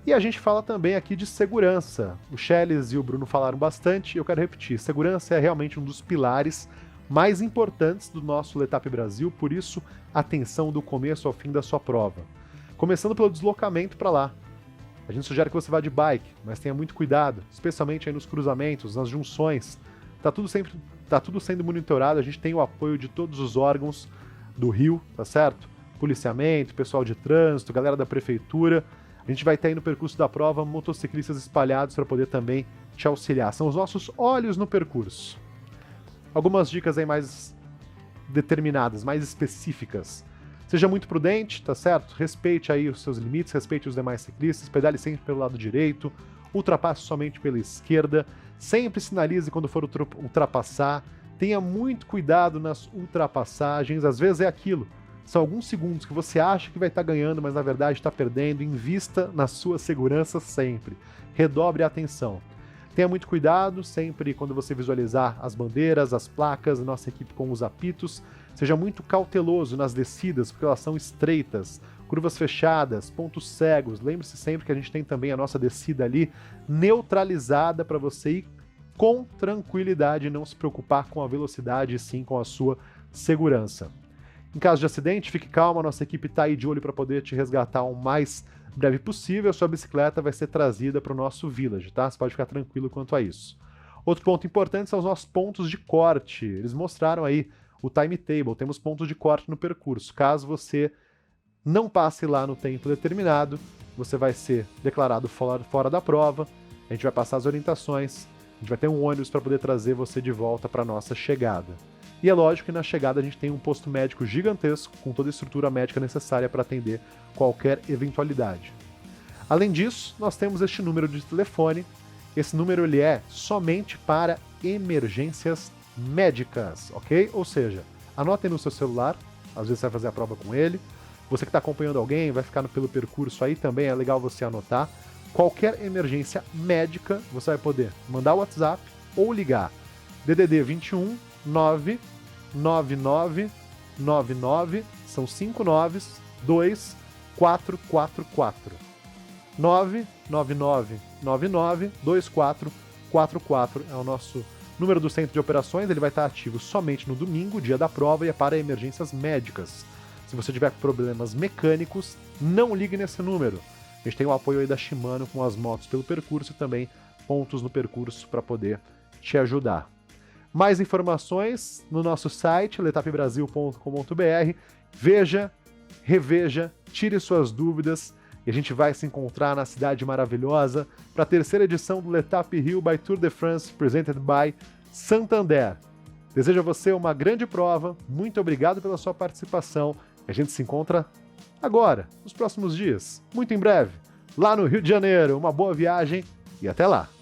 E a gente fala também aqui de segurança. O Cheles e o Bruno falaram bastante, eu quero repetir, segurança é realmente um dos pilares mais importantes do nosso Letap Brasil, por isso, atenção do começo ao fim da sua prova. Começando pelo deslocamento para lá. A gente sugere que você vá de bike, mas tenha muito cuidado, especialmente aí nos cruzamentos, nas junções. Tá tudo sendo monitorado, a gente tem o apoio de todos os órgãos do Rio, tá certo? Policiamento, pessoal de trânsito, galera da prefeitura. A gente vai ter aí no percurso da prova motociclistas espalhados para poder também te auxiliar. São os nossos olhos no percurso. Algumas dicas aí mais determinadas, mais específicas. Seja muito prudente, tá certo? Respeite aí os seus limites, respeite os demais ciclistas, pedale sempre pelo lado direito, ultrapasse somente pela esquerda, sempre sinalize quando for ultrapassar, tenha muito cuidado nas ultrapassagens, às vezes é aquilo, são alguns segundos que você acha que vai estar ganhando, mas na verdade está perdendo, invista na sua segurança sempre, redobre a atenção. Tenha muito cuidado sempre quando você visualizar as bandeiras, as placas, nossa equipe com os apitos. Seja muito cauteloso nas descidas, porque elas são estreitas, curvas fechadas, pontos cegos. Lembre-se sempre que a gente tem também a nossa descida ali neutralizada para você ir com tranquilidade e não se preocupar com a velocidade e sim com a sua segurança. Em caso de acidente, fique calmo, a nossa equipe está aí de olho para poder te resgatar o mais breve possível. A sua bicicleta vai ser trazida para o nosso village, tá? Você pode ficar tranquilo quanto a isso. Outro ponto importante são os nossos pontos de corte. Eles mostraram aí o timetable, temos pontos de corte no percurso. Caso você não passe lá no tempo determinado, você vai ser declarado fora da prova, a gente vai passar as orientações, a gente vai ter um ônibus para poder trazer você de volta para a nossa chegada. E é lógico que na chegada a gente tem um posto médico gigantesco, com toda a estrutura médica necessária para atender qualquer eventualidade. Além disso, nós temos este número de telefone. Esse número ele é somente para emergências médicas, ok? Ou seja, anotem no seu celular, às vezes você vai fazer a prova com ele. Você que está acompanhando alguém, vai ficar pelo percurso aí também, é legal você anotar. Qualquer emergência médica, você vai poder mandar o WhatsApp ou ligar. DDD 21 99999, são 5 9s, 2444. 999992444 é o nosso O número do centro de operações ele vai estar ativo somente no domingo, dia da prova, e é para emergências médicas. Se você tiver problemas mecânicos, não ligue nesse número. A gente tem o apoio aí da Shimano com as motos pelo percurso e também pontos no percurso para poder te ajudar. Mais informações no nosso site, letapbrasil.com.br. Veja, reveja, tire suas dúvidas e a gente vai se encontrar na cidade maravilhosa para a terceira edição do L'Etape Rio by Tour de France, presented by Santander. Desejo a você uma grande prova, muito obrigado pela sua participação. A gente se encontra agora, nos próximos dias, muito em breve, lá no Rio de Janeiro. Uma boa viagem e até lá!